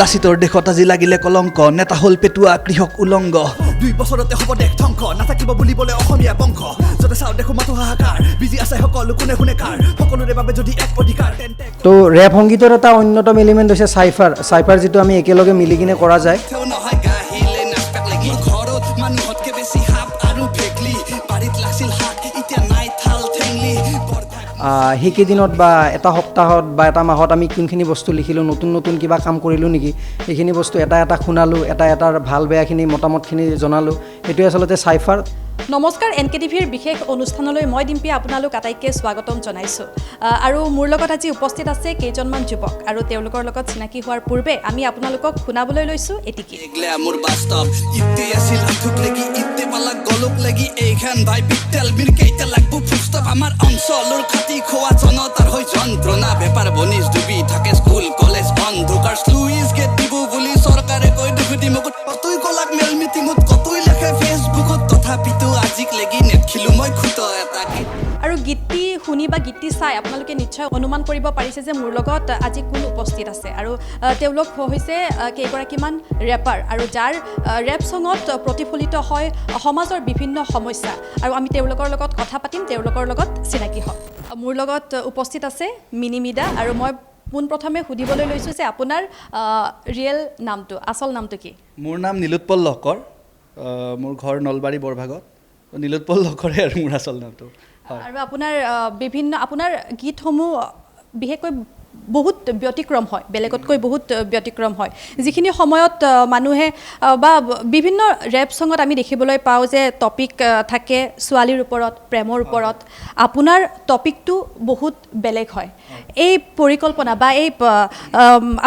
লাচিতৰ দেশত আজি লাগিলে কলংক নেতা হ'ল পেটুৱা কৃষক উলংগ 2 বছৰতে হ'ব দেশ ধ্বংস নাথাকিব বুলিবলৈ অসমীয়া বংশ যতে চাওঁ দেখো মাথো হাহাকাৰ বিজি আছে সকলো কোনে কোনে কাৰ সকলোৰে বাবে যদি এক অধিকাৰ তেন্তে তো ৰেপ সংগীতৰ এটা অন্যতম এলিমেণ্ট হৈছে চাইফাৰ যিটো আমি একেলগে মিলি কিনে কৰা যায় নহয় গাহিলে নাচপাক লাগি ঘৰত মানুহতকে বেছি হাপ আৰু ভেকলি বাৰীত লাছিল হাক এতিয়া নাই থাল ঠেংলি সেইকেইদিনত বা এটা সপ্তাহত বা এটা মাহত আমি কোনখিনি বস্তু লিখিলোঁ নতুন কিবা কাম কৰিলোঁ নেকি সেইখিনি বস্তু এটা শুনালোঁ এটাৰ ভাল বেয়াখিনি মতামতখিনি জনালোঁ সেইটোৱে আচলতে চাইফাৰ নমস্কাৰ NKTVৰ বিশেষ অনুষ্ঠানলৈ মই ডিম্পী আপোনালোক আটাইকে স্বাগতম জনাইছোঁ আৰু মোৰ লগত আজি উপস্থিত আছে কেইজনমান যুৱক আৰু তেওঁলোকৰ লগত চিনাকি হোৱাৰ পূৰ্বে আমি আপোনালোকক শুনাবলৈ লৈছোঁ এটিকি গ্ল্যামাৰ বাস্তৱ ইতে আছিল আঠুক লাগি ইতে পালাক গলক লাগি এইখান ভাই বিটেল মিৰ কেইটা লাগবো ফুষ্টপ আমাৰ অঞ্চলৰ খাতি খোৱা জনতাৰ হৈ যন্ত্ৰণা বেপাৰ বনিজ ডুবি থাকে স্কুল কলেজ অন্ধকাৰ স্লুইজ গেট দিব বুলি চৰকাৰে কৈ দুখুটি মুকুট কতই কলাক মেল মিটিঙত কতই লেখে ফেচবুকত তথাপিতো আজিক লাগি নেটখিলো মই খুত এটাকে আৰু গীতটি শুনি বা গীতটি চাই আপোনালোকে নিশ্চয় অনুমান কৰিব পাৰিছে যে মোৰ লগত আজি কোন উপস্থিত আছে আৰু তেওঁলোক হৈছে কেইগৰাকীমান ৰেপাৰ আৰু যাৰ ৰেপ ছঙত প্ৰতিফলিত হয় সমাজৰ বিভিন্ন সমস্যা আৰু আমি তেওঁলোকৰ লগত কথা পাতিম তেওঁলোকৰ লগত চিনাকি হ'ম মোৰ লগত উপস্থিত আছে মিনিমিদা আৰু মই পোনপ্ৰথমে সুধিবলৈ লৈছোঁ যে আপোনাৰ ৰিয়েল নামটো আচল নামটো কি মোৰ নাম নীলোৎপল লহকৰ মোৰ ঘৰ নলবাৰী বৰভাগত নীলোৎপল লহকৰে আৰু মোৰ আচল নামটো আৰু আপোনাৰ বিভিন্ন আপোনাৰ গীতসমূহ বিশেষকৈ বহুত ব্যতিক্ৰম হয় বেলেগতকৈ বহুত ব্যতিক্ৰম হয় যিখিনি সময়ত মানুহে বা বিভিন্ন ৰেপ ছঙত আমি দেখিবলৈ পাওঁ যে টপিক থাকে ছোৱালীৰ ওপৰত প্ৰেমৰ ওপৰত আপোনাৰ টপিকটো বহুত বেলেগ হয় এই পৰিকল্পনা বা এই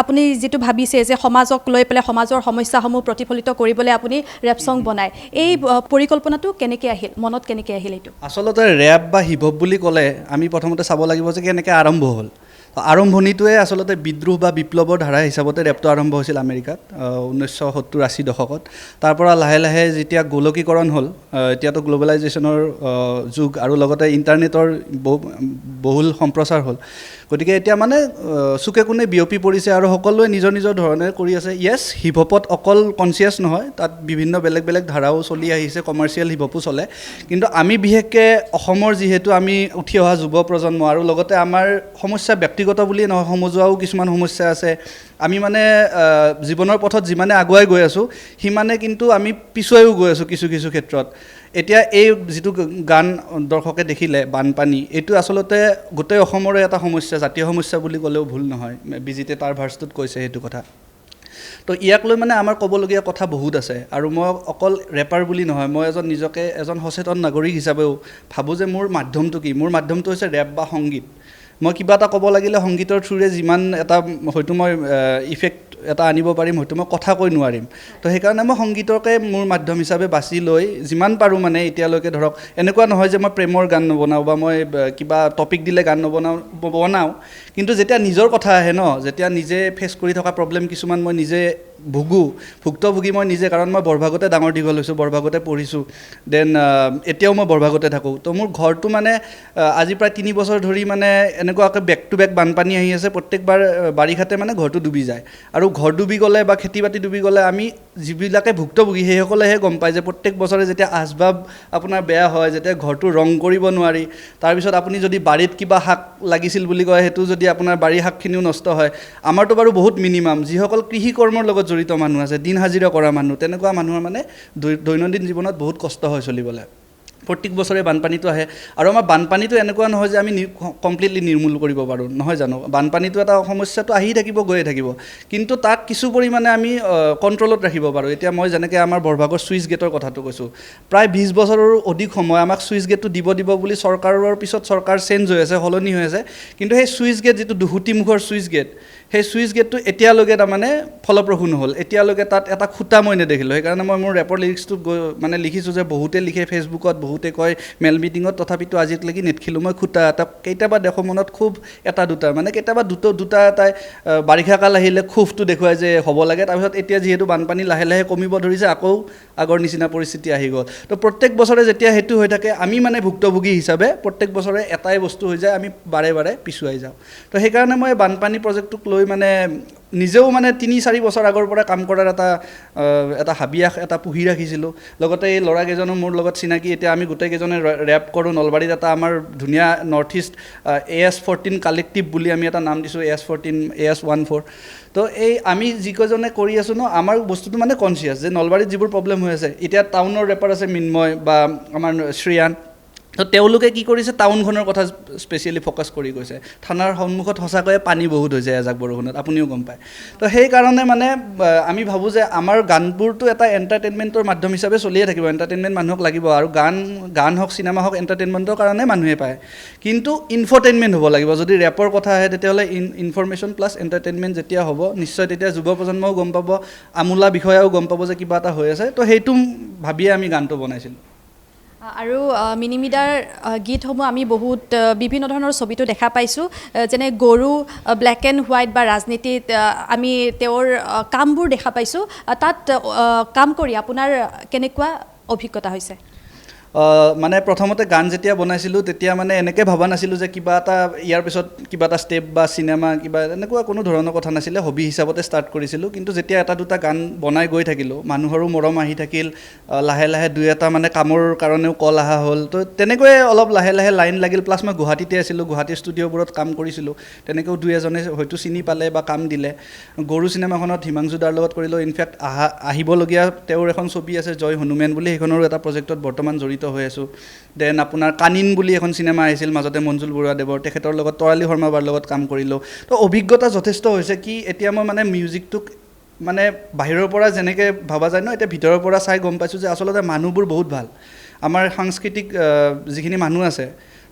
আপুনি যিটো ভাবিছে যে সমাজক লৈ পেলাই সমাজৰ সমস্যাসমূহ প্ৰতিফলিত কৰিবলৈ আপুনি ৰেপ ছং বনায় এই পৰিকল্পনাটো কেনেকৈ আহিল মনত কেনেকৈ আহিল এইটো আচলতে ৰেপ বা হিপ হপ বুলি ক'লে আমি প্ৰথমতে চাব লাগিব যে কেনেকৈ আৰম্ভ হ'ল আৰম্ভণিটোৱে আচলতে বিদ্ৰোহ বা বিপ্লৱৰ ধাৰা হিচাপতে ৰেপটো আৰম্ভ হৈছিল আমেৰিকাত 1970-80 দশকত তাৰ পৰা লাহে লাহে যেতিয়া গোলকীকৰণ হ'ল এতিয়াতো গ্ল'বেলাইজেশ্যনৰ যুগ আৰু লগতে ইণ্টাৰনেটৰ বহুল সম্প্ৰচাৰ হ'ল গতিকে এতিয়া মানে চুকে কোণে বিয়পি পৰিছে আৰু সকলোৱে নিজৰ নিজৰ ধৰণে কৰি আছে য়েছ হিপ হপত অকল কনচিয়াছ নহয় তাত বিভিন্ন বেলেগ বেলেগ ধাৰাও চলি আহিছে কমাৰ্চিয়েল হিপ হপো চলে কিন্তু আমি বিশেষকৈ অসমৰ যিহেতু আমি উঠি অহা যুৱ প্ৰজন্ম আৰু লগতে আমাৰ সমস্যা ব্যক্তিগত বুলিয়ে নহয় সমজুৱাও কিছুমান সমস্যা আছে আমি মানে জীৱনৰ পথত যিমানে আগুৱাই গৈ আছোঁ সিমানে কিন্তু আমি পিছুৱাইও গৈ আছোঁ কিছু কিছু ক্ষেত্ৰত এতিয়া এই যিটো গান দৰ্শকে দেখিলে বানপানী এইটো আচলতে গোটেই অসমৰে এটা সমস্যা জাতীয় সমস্যা বুলি ক'লেও ভুল নহয় বিজিতে তাৰ ভাৰ্চটোত কৈছে সেইটো কথা তো ইয়াক লৈ মানে আমাৰ ক'বলগীয়া কথা বহুত আছে আৰু মই অকল ৰেপাৰ বুলি নহয় মই নিজকে এজন সচেতন নাগৰিক হিচাপেও ভাবোঁ যে মোৰ মাধ্যমটো কি মোৰ মাধ্যমটো হৈছে ৰেপ বা সংগীত মই কিবা এটা ক'ব লাগিলে সংগীতৰ থ্ৰুৰে যিমান এটা হয়তো মই ইফেক্ট এটা আনিব পাৰিম হয়তো মই কথা কৈ নোৱাৰিম তো সেইকাৰণে মই সংগীতকে মোৰ মাধ্যম হিচাপে বাছি লৈ যিমান পাৰোঁ মানে এতিয়ালৈকে ধৰক এনেকুৱা নহয় যে মই প্ৰেমৰ গান নবনাওঁ বা মই কিবা টপিক দিলে গান বনাওঁ কিন্তু যেতিয়া নিজৰ কথা আহে ন যেতিয়া নিজে ফেচ কৰি থকা প্ৰব্লেম কিছুমান মই নিজে ভুক্তভোগী মই নিজে কাৰণ মই বৰভাগতে ডাঙৰ দীঘল হৈছোঁ বৰভাগতে পঢ়িছোঁ দেন এতিয়াও মই বৰভাগতে থাকোঁ তো মোৰ ঘৰটো মানে আজি প্ৰায় 3 বছৰ ধৰি মানে এনেকুৱাকৈ বেক টু বেক বানপানী আহি আছে প্ৰত্যেকবাৰ বাৰিষাতে মানে ঘৰটো ডুবি যায় আৰু ঘৰ ডুবি গ'লে বা খেতি বাতি ডুবি গ'লে আমি যিবিলাকে ভুক্তভোগী সেইসকলেহে গম পায় যে প্ৰত্যেক বছৰে যেতিয়া আচবাব আপোনাৰ বেয়া হয় যেতিয়া ঘৰটো ৰং কৰিব নোৱাৰি তাৰপিছত আপুনি যদি বাৰীত কিবা শাক লাগিছিল বুলি কয় সেইটো যদি আপোনাৰ বাৰীৰ শাকখিনিও নষ্ট হয় আমাৰতো বাৰু বহুত মিনিমাম যিসকল কৃষি কৰ্মৰ লগত জড়িত মানুহ আছে দিন হাজিৰা কৰা মানুহ তেনেকুৱা মানুহৰ মানে দৈনন্দিন জীৱনত বহুত কষ্ট হয় চলিবলৈ প্ৰত্যেক বছৰে বানপানীটো আহে আৰু আমাৰ বানপানীটো এনেকুৱা নহয় যে আমি কমপ্লিটলি নিৰ্মূল কৰিব পাৰোঁ নহয় জানো বানপানীটো এটা সমস্যাটো আহি থাকিব গৈয়ে থাকিব কিন্তু তাক কিছু পৰিমাণে আমি কণ্ট্ৰলত ৰাখিব পাৰোঁ এতিয়া মই যেনেকৈ আমাৰ বৰভাগৰ চুইচ গেটৰ কথাটো কৈছোঁ প্ৰায় 20 বছৰৰ অধিক সময় আমাক চুইচ গেটটো দিব বুলি চৰকাৰৰ পিছত চৰকাৰ চেঞ্জ হৈ আছে সলনি হৈ আছে কিন্তু সেই চুইচ গেট যিটো দুহুতিমুখৰ চুইচ গেট সেই চুইচ গেটটো এতিয়ালৈকে তাৰমানে ফলপ্ৰসূ নহ'ল এতিয়ালৈকে তাত এটা খুঁটা মই নেদেখিলোঁ সেইকাৰণে মই মোৰ ৰেপৰ লিৰিক্সটো মানে লিখিছোঁ যে বহুতে লিখে ফেচবুকত বহুতে কয় মেল মিটিঙত তথাপিতো আজিলৈকে নেটখিলোঁ মই খুঁটা এটা কেতিয়াবা দেখোঁ মনত খুব এটা দুটা মানে কেতিয়াবা দুটা এটাই বাৰিষা কাল আহিলে ক্ষোভটো দেখুৱাই যে হ'ব লাগে তাৰপিছত এতিয়া যিহেতু বানপানী লাহে লাহে কমিব ধৰিছে আকৌ আগৰ নিচিনা পৰিস্থিতি আহি গ'ল তো প্ৰত্যেক বছৰে যেতিয়া সেইটো হৈ থাকে আমি মানে ভুক্তভোগী হিচাপে প্ৰত্যেক বছৰে এটাই বস্তু হৈ যায় আমি বাৰে বাৰে পিছুৱাই যাওঁ তো সেইকাৰণে মই বানপানী প্ৰজেক্টটোক লৈ লৈ মানে নিজেও মানে 3-4 বছৰ আগৰ পৰা কাম কৰাৰ এটা হাবিয়াস এটা পুহি ৰাখিছিলোঁ লগতে এই ল'ৰাকেইজনো মোৰ লগত চিনাকি এতিয়া আমি গোটেইকেইজনে ৰেপ কৰোঁ নলবাৰীত এটা আমাৰ ধুনীয়া নৰ্থ ইষ্ট AS14 কালেক্টিভ বুলি আমি এটা নাম দিছোঁ AS14 AS14 তো এই আমি যিকেইজনে কৰি আছোঁ ন আমাৰ বস্তুটো মানে কনচিয়াছ যে নলবাৰীত যিবোৰ প্ৰব্লেম হৈ আছে এতিয়া টাউনৰ ৰেপাৰ আছে মিন্ময় বা আমাৰ শ্ৰেয়ান তো তেওঁলোকে কি কৰিছে টাউনখনৰ কথা স্পেচিয়েলি ফ'কাছ কৰি গৈছে থানাৰ সন্মুখত সঁচাকৈয়ে পানী বহুত হৈ যায় এজাক বৰষুণত আপুনিও গম পায় তো সেইকাৰণে মানে আমি ভাবোঁ যে আমাৰ গানবোৰটো এটা এণ্টাৰটেইনমেণ্টৰ মাধ্যম হিচাপে চলিয়ে থাকিব এণ্টাৰটেইনমেণ্ট মানুহক লাগিব আৰু গান হওক চিনেমা হওক এণ্টাৰটেইনমেণ্টৰ কাৰণে মানুহে পায় কিন্তু ইনফৰটেইনমেণ্ট হ'ব লাগিব যদি ৰেপৰ কথা আহে তেতিয়াহ'লে ইনফৰমেশ্যন প্লাছ এণ্টাৰটেইনমেণ্ট যেতিয়া হ'ব নিশ্চয় তেতিয়া যুৱ প্ৰজন্মও গম পাব আমোলা বিষয়াও গম পাব যে কিবা এটা হৈ আছে তো সেইটো ভাবিয়ে আমি গানটো বনাইছিলোঁ আৰু মিনিমিডাৰ গীতসমূহ আমি বহুত বিভিন্ন ধৰণৰ ছবিটো দেখা পাইছোঁ যেনে গৰু ব্লেক এণ্ড হোৱাইট বা ৰাজনীতিত আমি তেওঁৰ কামবোৰ দেখা পাইছোঁ তাত কাম কৰি আপোনাৰ কেনেকুৱা অভিজ্ঞতা হৈছে মানে প্ৰথমতে গান যেতিয়া বনাইছিলোঁ তেতিয়া মানে এনেকৈ ভবা নাছিলোঁ যে কিবা এটা ইয়াৰ পিছত কিবা এটা ষ্টেপ বা চিনেমা কিবা এনেকুৱা কোনো ধৰণৰ কথা নাছিলে হবি হিচাপতে ষ্টাৰ্ট কৰিছিলোঁ কিন্তু যেতিয়া এটা দুটা গান বনাই গৈ থাকিলোঁ মানুহৰো মৰম আহি থাকিল লাহে লাহে দুই এটা মানে কামৰ কাৰণেও কল অহা হ'ল তো তেনেকৈয়ে অলপ লাহে লাহে লাইন লাগিল প্লাছ মই গুৱাহাটীতে আছিলোঁ গুৱাহাটীৰ ষ্টুডিঅ'বোৰত কাম কৰিছিলোঁ তেনেকৈও দুই এজনে হয়তো চিনি পালে বা কাম দিলে গৰু চিনেমাখনত হিমাংশু দাৰ লগত কৰিলোঁ ইনফেক্ট আহিবলগীয়া তেওঁৰ এখন ছবি আছে জয় হনুমেন বুলি সেইখনৰো এটা প্ৰজেক্টত বৰ্তমান জড়িত হৈ আছোঁ দেন আপোনাৰ কানিন বুলি এখন চিনেমা আহিছিল মাজতে মঞ্জুল বৰুৱাদেৱৰ তেখেতৰ লগত তৰালী শৰ্মাবাৰ লগত কাম কৰিলোঁ তো অভিজ্ঞতা যথেষ্ট হৈছে কি এতিয়া মই মানে মিউজিকটোক মানে বাহিৰৰ পৰা যেনেকৈ ভাবা যায় ন এতিয়া ভিতৰৰ পৰা চাই গম পাইছোঁ যে আচলতে মানুহবোৰ বহুত ভাল আমাৰ সাংস্কৃতিক যিখিনি মানুহ আছে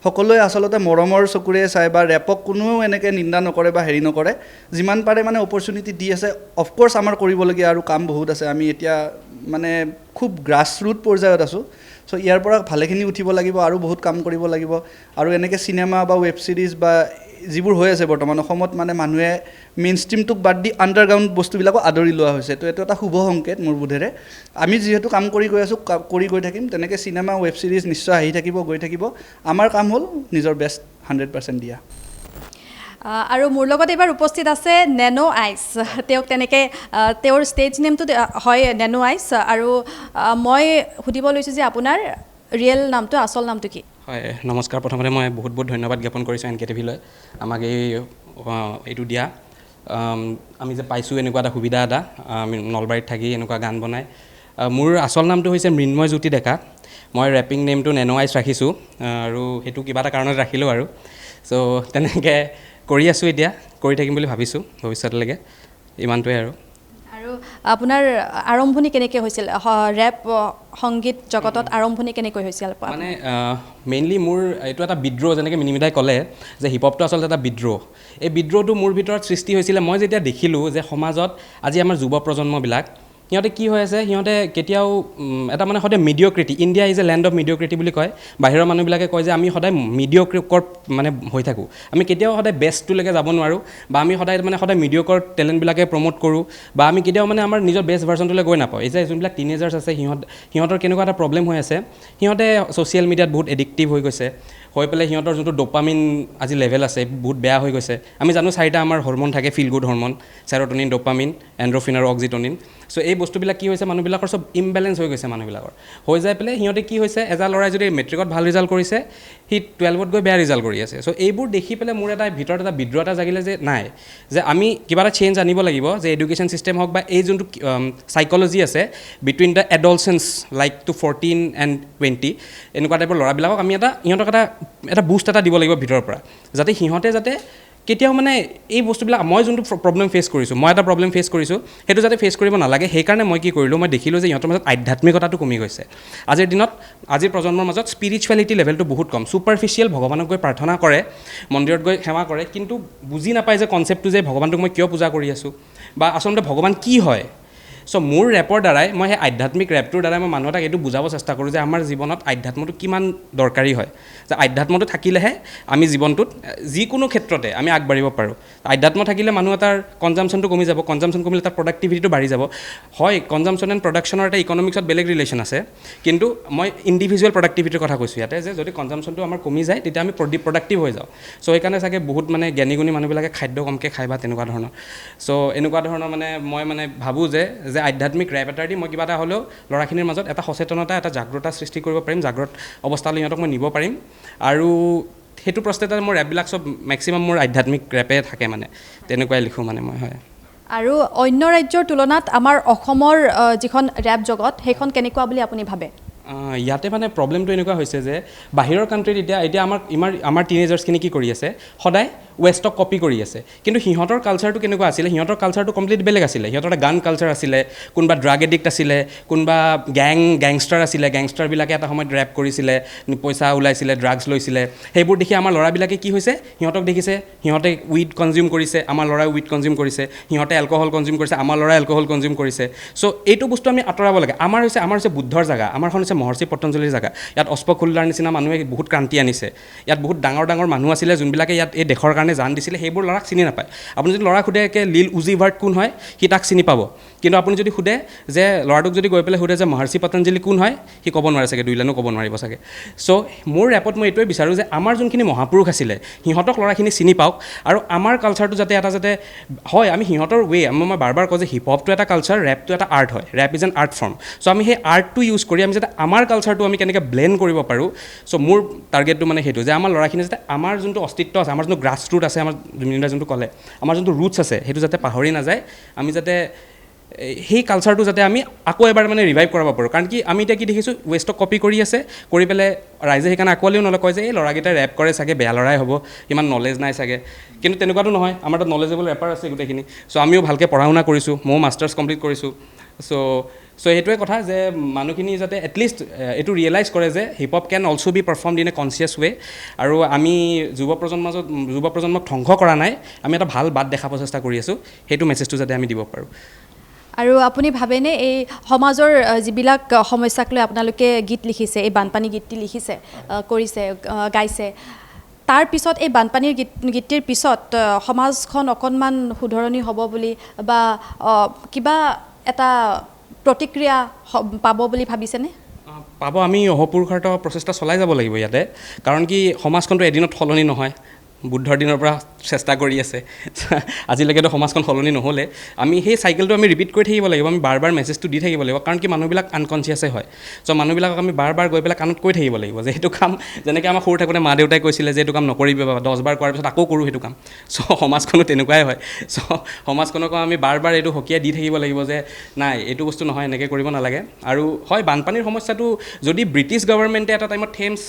সকলোৱে আচলতে মৰমৰ চকুৰে চাই বা ৰেপক কোনেও এনেকৈ নিন্দা নকৰে বা হেৰি নকৰে যিমান পাৰে মানে অপৰচুনিটি দি আছে অফক'ৰ্ছ আমাৰ কৰিবলগীয়া আৰু কাম বহুত আছে আমি এতিয়া মানে খুব গ্ৰাছ ৰুট পৰ্যায়ত আছোঁ চ' ইয়াৰ পৰা ভালেখিনি উঠিব লাগিব আৰু বহুত কাম কৰিব লাগিব আৰু এনেকৈ চিনেমা বা ৱেব ছিৰিজ বা যিবোৰ হৈ আছে বৰ্তমান অসমত মানে মানুহে মেইন ষ্ট্ৰীমটোক বাদ দি আণ্ডাৰগ্ৰাউণ্ড বস্তুবিলাকো আদৰি লোৱা হৈছে তো এইটো এটা শুভ সংকেত মোৰ বোধেৰে আমি যিহেতু কাম কৰি গৈ আছোঁ কৰি গৈ থাকিম তেনেকৈ চিনেমা ৱেব ছিৰিজ নিশ্চয় আহি থাকিব গৈ থাকিব আমাৰ কাম হ'ল নিজৰ বেষ্ট 100% দিয়া আৰু মোৰ লগত এইবাৰ উপস্থিত আছে নেনো আইচ তেওঁক তেনেকৈ তেওঁৰ ষ্টেজ নেমটো হয় নেনো আইচ আৰু মই সুধিব লৈছোঁ যে আপোনাৰ ৰিয়েল নামটো আচল নামটো কি হয় নমস্কাৰ প্ৰথমতে মই বহুত বহুত ধন্যবাদ জ্ঞাপন কৰিছোঁ NKTV-লৈ আমাক এইটো দিয়া আমি যে পাইছোঁ এনেকুৱা এটা সুবিধা এটা আমি নলবাৰীত থাকি এনেকুৱা গান বনাই মোৰ আচল নামটো হৈছে মৃন্ময় জ্যোতি ডেকা মই ৰেপিং নেমটো নেনো আইচ ৰাখিছোঁ আৰু সেইটো কিবা এটা কাৰণত ৰাখিলোঁ আৰু চ' তেনেকৈ কৰি আছোঁ এতিয়া কৰি থাকিম বুলি ভাবিছোঁ ভৱিষ্যতলৈকে ইমানটোৱে আৰু আপোনাৰ আৰম্ভণি কেনেকৈ হৈছিল ৰেপ সংগীত জগতত আৰম্ভণি কেনেকৈ হৈছিল মানে মেইনলি মোৰ এইটো এটা বিদ্ৰোহ যেনেকৈ মিনিমিদাই ক'লে যে হিপহপটো আচলতে এটা বিদ্ৰোহ এই বিদ্ৰোহটো মোৰ ভিতৰত সৃষ্টি হৈছিলে মই যেতিয়া দেখিলোঁ যে সমাজত আজি আমাৰ যুৱ প্ৰজন্মবিলাক সিহঁতে কি হৈ আছে সিহঁতে কেতিয়াও এটা মানে সদায় mediocrity India is a land of mediocrity বুলি কয় বাহিৰৰ মানুহবিলাকে কয় যে আমি সদায় মিডিঅক্ৰিকৰ মানে হৈ থাকোঁ আমি কেতিয়াও সদায় বেষ্টটোলৈকে যাব নোৱাৰোঁ বা আমি সদায় মিডিঅকৰ টেলেণ্টবিলাকে প্ৰমোট কৰোঁ বা আমি কেতিয়াও মানে আমাৰ নিজৰ বেষ্ট ভাৰ্চনটোলৈ গৈ নাপাওঁ এই যে যোনবিলাক টিনেজাৰ্ছ আছে সিহঁতৰ কেনেকুৱা এটা প্ৰব্লেম হৈ আছে সিহঁতে ছ'চিয়েল মিডিয়াত বহুত এডিক্টিভ হৈ গৈছে হৈ পেলাই সিহঁতৰ যোনটো ড'পামিন আজি লেভেল আছে বহুত বেয়া হৈ গৈছে আমি জানো 4টা আমাৰ হৰমন থাকে feel good hormone serotonin dopamine endorphin আৰু অক্সিটনিন চ' এই বস্তুবিলাক কি হৈছে মানুহবিলাকৰ চব ইমবেলেঞ্চ হৈ গৈছে মানুহবিলাকৰ হৈ যাই পেলাই সিহঁতে কি হৈছে এজা ল'ৰাই যদি মেট্ৰিকত ভাল ৰিজাল্ট কৰিছে সি 12ত গৈ বেয়া ৰিজাল্ট কৰি আছে চ' এইবোৰ দেখি পেলাই মোৰ এটা ভিতৰত এটা বিদ্ৰোহ এটা জাগিলে যে নাই যে আমি কিবা এটা চেঞ্জ আনিব লাগিব যে এডুকেশ্যন ছিষ্টেম হওক বা এই যোনটো চাইক'লজি আছে between the adolescence like two 14 and 20 এনেকুৱা টাইপৰ ল'ৰাবিলাকক আমি সিহঁতক এটা বুষ্ট এটা দিব লাগিব ভিতৰৰ পৰা যাতে সিহঁতে কেতিয়াও মানে এই বস্তুবিলাক মই যোনটো প্ৰব্লেম ফেচ কৰিছোঁ মই এটা প্ৰব্লেম ফেচ কৰিছোঁ সেইটো যাতে ফেচ কৰিব নালাগে সেইকাৰণে মই কি কৰিলোঁ মই দেখিলোঁ যে সিহঁতৰ মাজত আধ্যাত্মিকতাটো কমি গৈছে আজিৰ প্ৰজন্মৰ মাজত স্পিৰিচুৱেলিটি লেভেলটো বহুত কম ছুপাৰফিচিয়েল ভগৱানক গৈ প্ৰাৰ্থনা কৰে মন্দিৰত গৈ সেৱা কৰে কিন্তু বুজি নাপায় যে কনচেপ্টটো যে ভগৱানটোক মই কিয় পূজা কৰি আছোঁ বা আচলতে ভগৱান কি হয় ছ' মোৰ ৰেপৰ দ্বাৰাই মই সেই আধ্যাত্মিক ৰেপটোৰ দ্বাৰাই মই মানুহ এটাক এইটো বুজাব চেষ্টা কৰোঁ যে আমাৰ জীৱনত আধ্যাত্মটো কিমান দৰকাৰী হয়, যে আধ্যাত্মটো থাকিলেহে আমি জীৱনটোত যিকোনো ক্ষেত্ৰতে আমি আগবাঢ়িব পাৰোঁ। আধ্যাত্ম থাকিলে মানুহ এটাৰ কনজামশ্যনটো কমি যাব, কনজামশ্যন কমিলে তাৰ প্ৰডাক্টিভিটিটো বাঢ়ি যাব। হয়, কনজামশ্যন এণ্ড প্ৰডাকশ্যনৰ এটা ইকনমিক্সত বেলেগ ৰিলেশ্যন আছে, কিন্তু মই ইণ্ডিভিজুৱেল প্ৰডাক্টিভিটিৰ কথা কৈছোঁ ইয়াতে, যে যদি কনজামশ্যনটো আমাৰ কমি যায় তেতিয়া আমি প্ৰডাক্টিভ হৈ যাওঁ। ছ' সেইকাৰণে চাগে বহুত মানে জ্ঞানী গুণী মানুহবিলাকে খাদ্য কমকৈ খায় বা তেনেকুৱা ধৰণৰ। ছ' এনেকুৱা ধৰণৰ মানে মই মানে ভাবোঁ যে আধ্যাত্মিক ৰেপ এটাৰ দি মই কিবা এটা হ'লেও ল'ৰাখিনিৰ মাজত এটা সচেতনতা, এটা জাগ্ৰতা সৃষ্টি কৰিব পাৰিম, জাগ্ৰত অৱস্থালৈ সিহঁতক মই নিব পাৰিম। আৰু সেইটো প্ৰস্তুত মোৰ ৰেপবিলাক চব মেক্সিমাম মোৰ আধ্যাত্মিক ৰেপে থাকে, মানে তেনেকুৱাই লিখোঁ মানে মই। হয়। আৰু অন্য ৰাজ্যৰ তুলনাত আমাৰ অসমৰ যিখন ৰেপ জগত সেইখন কেনেকুৱা বুলি আপুনি ভাবে? ইয়াতে মানে প্ৰব্লেমটো এনেকুৱা হৈছে যে বাহিৰৰ কাণ্ট্ৰিত এতিয়া আমাৰ টিনেজাৰ্ছখিনি কি কৰি আছে, সদায় ৱেষ্টক কপি কৰি আছে। কিন্তু সিহঁতৰ কালচাৰটো কেনেকুৱা আছিলে, সিহঁতৰ কালচাৰটো কমপ্লিট বেলেগ আছিলে। সিহঁতৰ এটা গান কালচাৰ আছিলে, কোনোবা ড্ৰাগ এডিক্ট আছিলে, কোনোবা গেংষ্টাৰ আছিলে, গেংষ্টাৰবিলাকে এটা সময়ত ৰেপ কৰিছিলে, পইচা ওলাইছিলে, ড্ৰাগছ লৈছিলে। সেইবোৰ দেখি আমাৰ ল'ৰাবিলাকে কি হৈছে, সিহঁতক দেখিছে, সিহঁতে উইড কনজিউম কৰিছে, আমাৰ ল'ৰাই উইড কনজিউম কৰিছে, সিহঁতে এলকহল কনজিউম কৰিছে, আমাৰ ল'ৰাই এলকহল কনজিউম কৰিছে। ছ' এইটো বস্তু আমি আঁতৰাব লাগে। আমাৰ হৈছে বুদ্ধৰ জেগা, আমাৰখন হৈছে মহৰ্ষি পতঞ্জলিৰ জেগা। ইয়াত অস্পখুল্লাৰ নিচিনা মানুহে বহুত ক্ৰান্তি আনিছে। ইয়াত বহুত ডাঙৰ ডাঙৰ মানুহ আছিলে যোনবিলাকে ইয়াত এই দেশৰ কাৰণে জান দিছিলে, সেইবোৰ ল'ৰাক চিনি নাপায়। আপুনি যদি ল'ৰাক সোধে লিল উজি ভাৰ্ট কোন হয়, সি তাক চিনি পাব। কিন্তু আপুনি যদি সোধে যে ল'ৰাটোক যদি গৈ পেলাই সোধে যে মহৰ্ষি পতঞ্জলি কোন হয়, সি ক'ব নোৱাৰে চাগে, 2 লাইনো ক'ব নোৱাৰিব চাগে। ছ' মোৰ ৰেপত মই এইটোৱে বিচাৰোঁ যে আমাৰ যোনখিনি মহাপুৰুষ আছিলে সিহঁতক ল'ৰাখিনি চিনি পাওক, আৰু আমাৰ কালচাৰটো যাতে হয়, আমি সিহঁতৰ মই বাৰ কওঁ যে হিপ হপটো এটা কালচাৰ, ৰেপটো এটা আৰ্ট হয়, rap is an art form. So' আমি সেই আৰ্টটো ইউজ কৰি আমি যাতে আমাৰ কালচাৰটো আমি কেনেকৈ ব্লেণ্ড কৰিব পাৰোঁ। ছ' মোৰ টাৰ্গেটটো মানে সেইটো, যে আমাৰ ল'ৰাখিনি যাতে আমাৰ যোনটো অস্তিত্ব আছে, আমাৰ যোনটো গ্ৰাছ ৰুট আছে, আমাৰ যোনটো ক'লে আমাৰ যোনটো ৰুটছ আছে, সেইটো যাতে পাহৰি নাযায়। আমি যাতে সেই কালচাৰটো যাতে আমি আকৌ এবাৰ মানে ৰিভাইভ কৰাব পাৰোঁ। কাৰণ কি আমি এতিয়া কি দেখিছোঁ, ৱেষ্টক কপি কৰি আছে, কৰি পেলাই ৰাইজে সেইকাৰণে আকোৱালিও নলয় যে এই ল'ৰাকেইটাই ৰেপ কৰে চাগে, বেয়া ল'ৰাই হ'ব, ইমান নলেজ নাই চাগে। কিন্তু তেনেকুৱাতো নহয়, আমাৰ তাত নলেজেবল ৰেপাৰ আছে গোটেইখিনি। ছ' আমিও ভালকৈ পঢ়া শুনা কৰিছোঁ, ময়ো মাষ্টাৰ্ছ কমপ্লিট কৰিছোঁ। ছ' সেইটোৱে কথা, যে মানুহখিনি যাতে এটলিষ্ট এইটো ৰিয়েলাইজ কৰে যে hip hop can also' be performed in a conscious way. আৰু আমি যুৱ প্ৰজন্মক ধ্বংস কৰা নাই, আমি এটা ভাল বাট দেখাব চেষ্টা কৰি আছোঁ। সেইটো মেছেজটো যাতে আমি দিব পাৰোঁ। আৰু আপুনি ভাবেনে এই সমাজৰ যিবিলাক সমস্যাক লৈ আপোনালোকে গীত লিখিছে, এই বানপানী গীতটি লিখিছে, কৰিছে, গাইছে, তাৰ পিছত এই বানপানীৰ গীতটিৰ পিছত সমাজখন অকণমান শুধৰণি হ'ব বুলি বা কিবা এটা প্ৰতিক্ৰিয়া পাব বুলি ভাবিছেনে? পাব। আমি অহোপুৰুষাৰ্থ প্ৰচেষ্টা চলাই যাব লাগিব ইয়াতে, কাৰণ কি সমাজখনটো এদিনত সলনি নহয়। বুদ্ধৰ দিনৰ পৰা চেষ্টা কৰি আছে, আজিলৈকেতো সমাজখন সলনি নহ'লে। আমি সেই চাইকেলটো আমি ৰিপিট কৰি থাকিব লাগিব, আমি বাৰ মেছেজটো দি থাকিব লাগিব। কাৰণ কি মানুহবিলাক আনকনচিয়াছে হয়। ছ' মানুহবিলাকক আমি বাৰ গৈ পেলাই কাণত কৈ থাকিব লাগিব যে সেইটো কাম, যেনেকৈ আমাৰ সৰু থাকোঁতে মা দেউতাই কৈছিলে যে এইটো কাম নকৰিবি বাবা, 10 বাৰ কৰাৰ পিছত আকৌ কৰোঁ সেইটো কাম। ছ' সমাজখনো তেনেকুৱাই হয়। ছ' সমাজখনকো আমি বাৰ এইটো সকীয়াই দি থাকিব লাগিব যে নাই, এইটো বস্তু নহয়, এনেকৈ কৰিব নালাগে। আৰু হয়, বানপানীৰ সমস্যাটো যদি ব্ৰিটিছ গভৰ্ণমেণ্টে এটা টাইমত থেমছ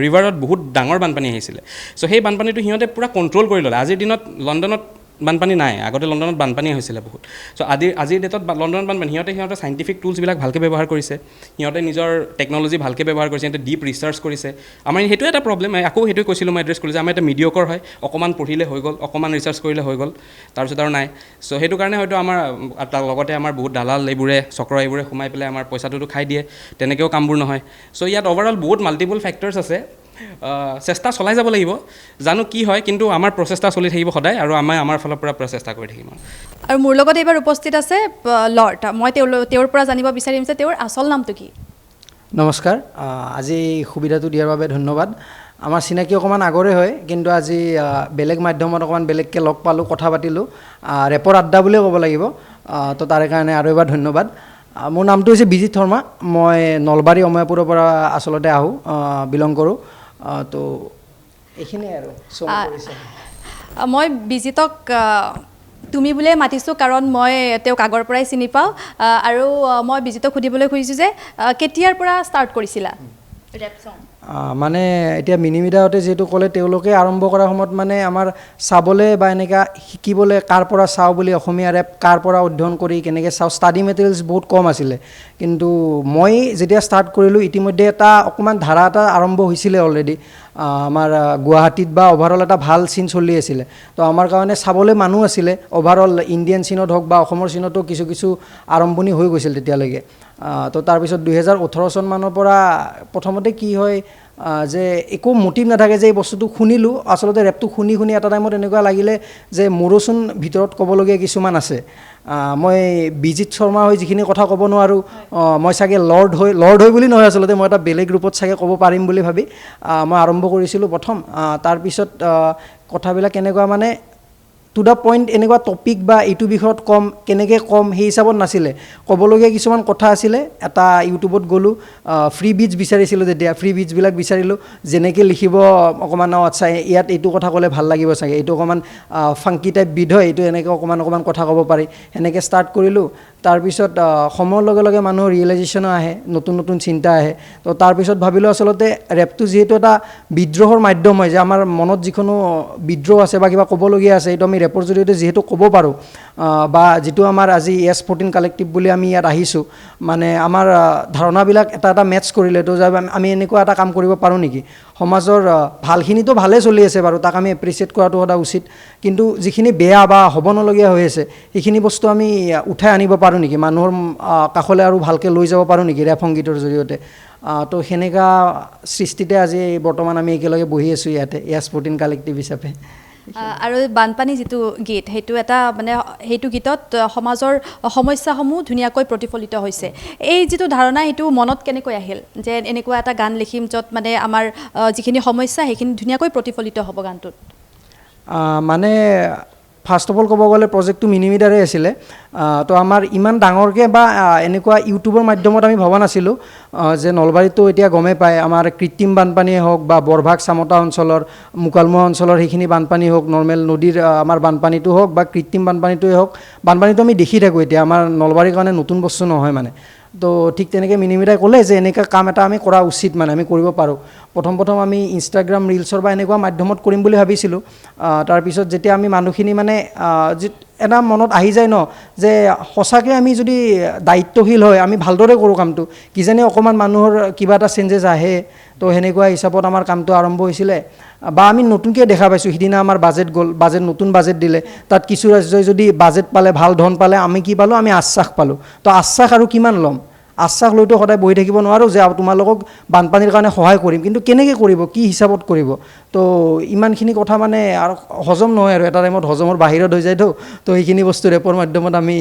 ৰিভাৰত বহুত ডাঙৰ বানপানী আহিছিলে, ছ' সেই বানপানীটো সিহঁতে পূৰা কণ্ট্ৰল কৰি ল'লে। আজিৰ দিনত লণ্ডনত বানপানী নাই, আগতে লণ্ডনত বানপানী হৈছিলে বহুত। ছ' আজিৰ ডেটত লণ্ডনত বানপানী, সিহঁতে চাইণ্টিফিক টুলছবিলাক ভালকৈ ব্যৱহাৰ কৰিছে, সিহঁতে নিজৰ টেকন'লজি ভালকৈ ব্যৱহাৰ কৰিছে, সিহঁতে ডিপ ৰিচাৰ্চ কৰিছে। আমাৰ সেইটোৱে এটা প্ৰব্লেম, আকৌ সেইটোৱে কৈছিলোঁ মই এড্ৰেছ কৰিলোঁ যে আমাৰ এটা মিডিঅ'কৰ হয়, অকণমান পঢ়িলে হৈ গ'ল, অকণমান ৰিচাৰ্চ কৰিলে হৈ গ'ল, তাৰপিছত আৰু নাই। ছ' সেইটো কাৰণে হয়তো আমাৰ তাৰ লগতে আমাৰ বহুত দালাল চক্ৰ এইবোৰে সোমাই পেলাই আমাৰ পইচাটোতো খাই দিয়ে, তেনেকৈও কামবোৰ নহয়। ছ' ইয়াত অভাৰঅল বহুত মাল্টিপল ফেক্টৰ্ছ আছে। চেষ্টা চলাই যাব লাগিব, জানো কি হয়, কিন্তু আমাৰ প্ৰচেষ্টা চলি থাকিব সদায়, আৰু আমাৰ ফালৰ পৰা চেষ্টা কৰি থাকিম। আৰু মোৰ লগত এইবাৰ উপস্থিত আছে লৰ্ড। মই তেওঁৰ পৰা জানিব বিচাৰিম যে তেওঁৰ আচল নামটো কি? নমস্কাৰ, আজি সুবিধাটো দিয়াৰ বাবে ধন্যবাদ। আমাৰ চিনাকি অকণমান আগৰে হয়, কিন্তু আজি বেলেগ মাধ্যমত অকণমান বেলেগকৈ লগ পালোঁ, কথা পাতিলোঁ, ৰেপৰ আড্ডা বুলিয়ে ক'ব লাগিব। তো তাৰে কাৰণে আৰু এবাৰ ধন্যবাদ। মোৰ নামটো হৈছে বিজিত শৰ্মা। মই নলবাৰী অময়াপুৰৰ পৰা আচলতে বিলং কৰোঁ। তো এইখিনিয়ে আৰু। মই বিজিতক তুমি বুলিয়ে মাতিছোঁ, কাৰণ মই তেওঁক আগৰ পৰাই চিনি পাওঁ। আৰু মই বিজিতক সুধিবলৈ খুজিছোঁ যে কেতিয়াৰ পৰা ষ্টাৰ্ট কৰিছিলা ৰেপ ছং? মানে এতিয়া মিনিমিডাহঁতে যিহেতু ক'লে, তেওঁলোকে আৰম্ভ কৰাৰ সময়ত মানে আমাৰ চাবলৈ বা এনেকুৱা শিকিবলৈ কাৰ পৰা চাওঁ বুলি, অসমীয়া ৰেপ কাৰ পৰা অধ্যয়ন কৰি কেনেকৈ চাওঁ, ষ্টাডি মেটেৰিয়েলছ বহুত কম আছিলে। কিন্তু মই যেতিয়া ষ্টাৰ্ট কৰিলোঁ, ইতিমধ্যে এটা অকণমান ধাৰা এটা আৰম্ভ হৈছিলে অলৰেডি। আমাৰ গুৱাহাটীত বা অভাৰঅল এটা ভাল চিন চলি আছিলে। তো আমাৰ কাৰণে চাবলৈ মানুহ আছিলে, অভাৰঅল ইণ্ডিয়ান চিনত হওক বা অসমৰ চিনতো কিছু কিছু আৰম্ভণি হৈ গৈছিল তেতিয়ালৈকে। তো তাৰপিছত 2018 চনমানৰ পৰা প্ৰথমতে কি হয় যে একো মটিভ নাথাকে যে এই বস্তুটো শুনিলোঁ, আচলতে ৰেপটো শুনি শুনি এটা টাইমত এনেকুৱা লাগিলে যে মোৰোচোন ভিতৰত ক'বলগীয়া কিছুমান আছে। মই বিজিত শৰ্মা হৈ যিখিনি কথা ক'ব নোৱাৰোঁ, মই চাগে লৰ্ড হৈ বুলি নহয়, আচলতে মই এটা বেলেগ ৰূপত চাগে ক'ব পাৰিম বুলি ভাবি মই আৰম্ভ কৰিছিলোঁ প্ৰথম। তাৰপিছত কথাবিলাক কেনেকুৱা মানে টু দ্য পইণ্ট, এনেকুৱা টপিক বা এইটো বিষয়ত কম, কেনেকৈ কম সেই হিচাপত নাছিলে, ক'বলগীয়া কিছুমান কথা আছিলে। এটা ইউটিউবত গ'লোঁ, ফ্ৰী বিটছ বিচাৰিছিলোঁ, যেতিয়া ফ্ৰী বিটছবিলাক বিচাৰিলোঁ, যেনেকৈ লিখিব অকণমান আচ্ছা ইয়াত এইটো কথা ক'লে ভাল লাগিব চাগে, এইটো অকণমান ফাংকি টাইপ বিট হয়, এইটো এনেকৈ অকণমান কথা ক'ব পাৰি, সেনেকৈ ষ্টাৰ্ট কৰিলোঁ। তাৰপিছত সময়ৰ লগে লগে মানুহৰ ৰিয়েলাইজেশ্যনো আহে, নতুন নতুন চিন্তা আহে। তো তাৰপিছত ভাবিলোঁ আচলতে ৰেপটো যিহেতু এটা বিদ্ৰোহৰ মাধ্যম হয়, যে আমাৰ মনত যিকোনো বিদ্ৰোহ আছে বা কিবা ক'বলগীয়া আছে, এইটো আমি ৰেপৰ জৰিয়তে যিহেতু ক'ব পাৰোঁ, বা যিটো আমাৰ আজি S14 কালেক্টিভ বুলি আমি ইয়াত আহিছোঁ, মানে আমাৰ ধাৰণাবিলাক এটা এটা মেটচ কৰিলে, তো যে আমি এনেকুৱা এটা কাম কৰিব পাৰোঁ নেকি, সমাজৰ ভালখিনিতো ভালেই চলি আছে বাৰু, তাক আমি এপ্ৰিচিয়েট কৰাটো সদায় উচিত, কিন্তু যিখিনি বেয়া বা হ'ব নলগীয়া হৈ আছে সেইখিনি বস্তু আমি উঠাই আনিব পাৰোঁ নেকি, মানুহৰ কাষলৈ আৰু ভালকৈ লৈ যাব পাৰোঁ নেকি ৰেপ সংগীতৰ জৰিয়তে। তো সেনেকুৱা সৃষ্টিতে আজি বৰ্তমান আমি একেলগে বহি আছোঁ ইয়াতে S14 কালেক্টিভ হিচাপে। আৰু বানপানী যিটো গীত, সেইটো এটা মানে সেইটো গীতত সমাজৰ সমস্যাসমূহ ধুনীয়াকৈ প্ৰতিফলিত হৈছে। এই যিটো ধাৰণা, সেইটো মনত কেনেকৈ আহিল যে এনেকুৱা এটা গান লিখিম য'ত মানে আমাৰ যিখিনি সমস্যা সেইখিনি ধুনীয়াকৈ প্ৰতিফলিত হ'ব গানটোত? মানে ফাৰ্ষ্ট অফ অল ক'ব গ'লে প্ৰজেক্টটো মিনিমিটাৰে আছিলে। তো আমাৰ ইমান ডাঙৰকৈ বা এনেকুৱা ইউটিউবৰ মাধ্যমত আমি ভবা নাছিলোঁ যে নলবাৰীতো এতিয়া গমেই পায়, আমাৰ কৃত্ৰিম বানপানীয়ে হওক বা বৰভাগ চামতা অঞ্চলৰ, মোকালমোৱা অঞ্চলৰ সেইখিনি বানপানী হওক, নৰ্মেল নদীৰ আমাৰ বানপানীটো হওক বা কৃত্ৰিম বানপানীটোৱে হওক, বানপানীটো আমি দেখি থাকোঁ এতিয়া, আমাৰ নলবাৰীৰ কাৰণে নতুন বস্তু নহয় মানে। তো ঠিক তেনেকৈ মিনিমিটাই ক'লে যে এনেকুৱা কাম এটা আমি কৰা উচিত, মানে আমি কৰিব পাৰোঁ। প্ৰথম আমি ইনষ্টাগ্ৰাম ৰিলছৰ বা এনেকুৱা মাধ্যমত কৰিম বুলি ভাবিছিলোঁ। তাৰপিছত যেতিয়া আমি মানুহখিনি মানে এটা মনত আহি যায় ন, যে সঁচাকৈ আমি যদি দায়িত্বশীল হয়, আমি ভালদৰে কৰোঁ কামটো, কিজানি অকণমান মানুহৰ কিবা এটা চেঞ্জেছ আহে। তো সেনেকুৱা হিচাপত আমাৰ কামটো আৰম্ভ হৈছিলে। বা আমি নতুনকৈ দেখা পাইছোঁ, সিদিনা আমাৰ বাজেট গ'ল, নতুন বাজেট দিলে, তাত কিছু ৰাজ্যই যদি বাজেট পালে, ভাল ধন পালে, আমি কি পালোঁ, আমি আশ্বাস পালোঁ। তো আশ্বাস আৰু কিমান ল'ম, আশ্বাস লৈতো সদায় বহি থাকিব নোৱাৰোঁ যে তোমালোকক বানপানীৰ কাৰণে সহায় কৰিম, কিন্তু কেনেকৈ কৰিব, কি হিচাপত কৰিব। তো ইমানখিনি কথা মানে আৰু হজম নহয়, আৰু এটা টাইমত হজমৰ বাহিৰত হৈ যায়তো। তো সেইখিনি বস্তু ৰেপৰ মাধ্যমত আমি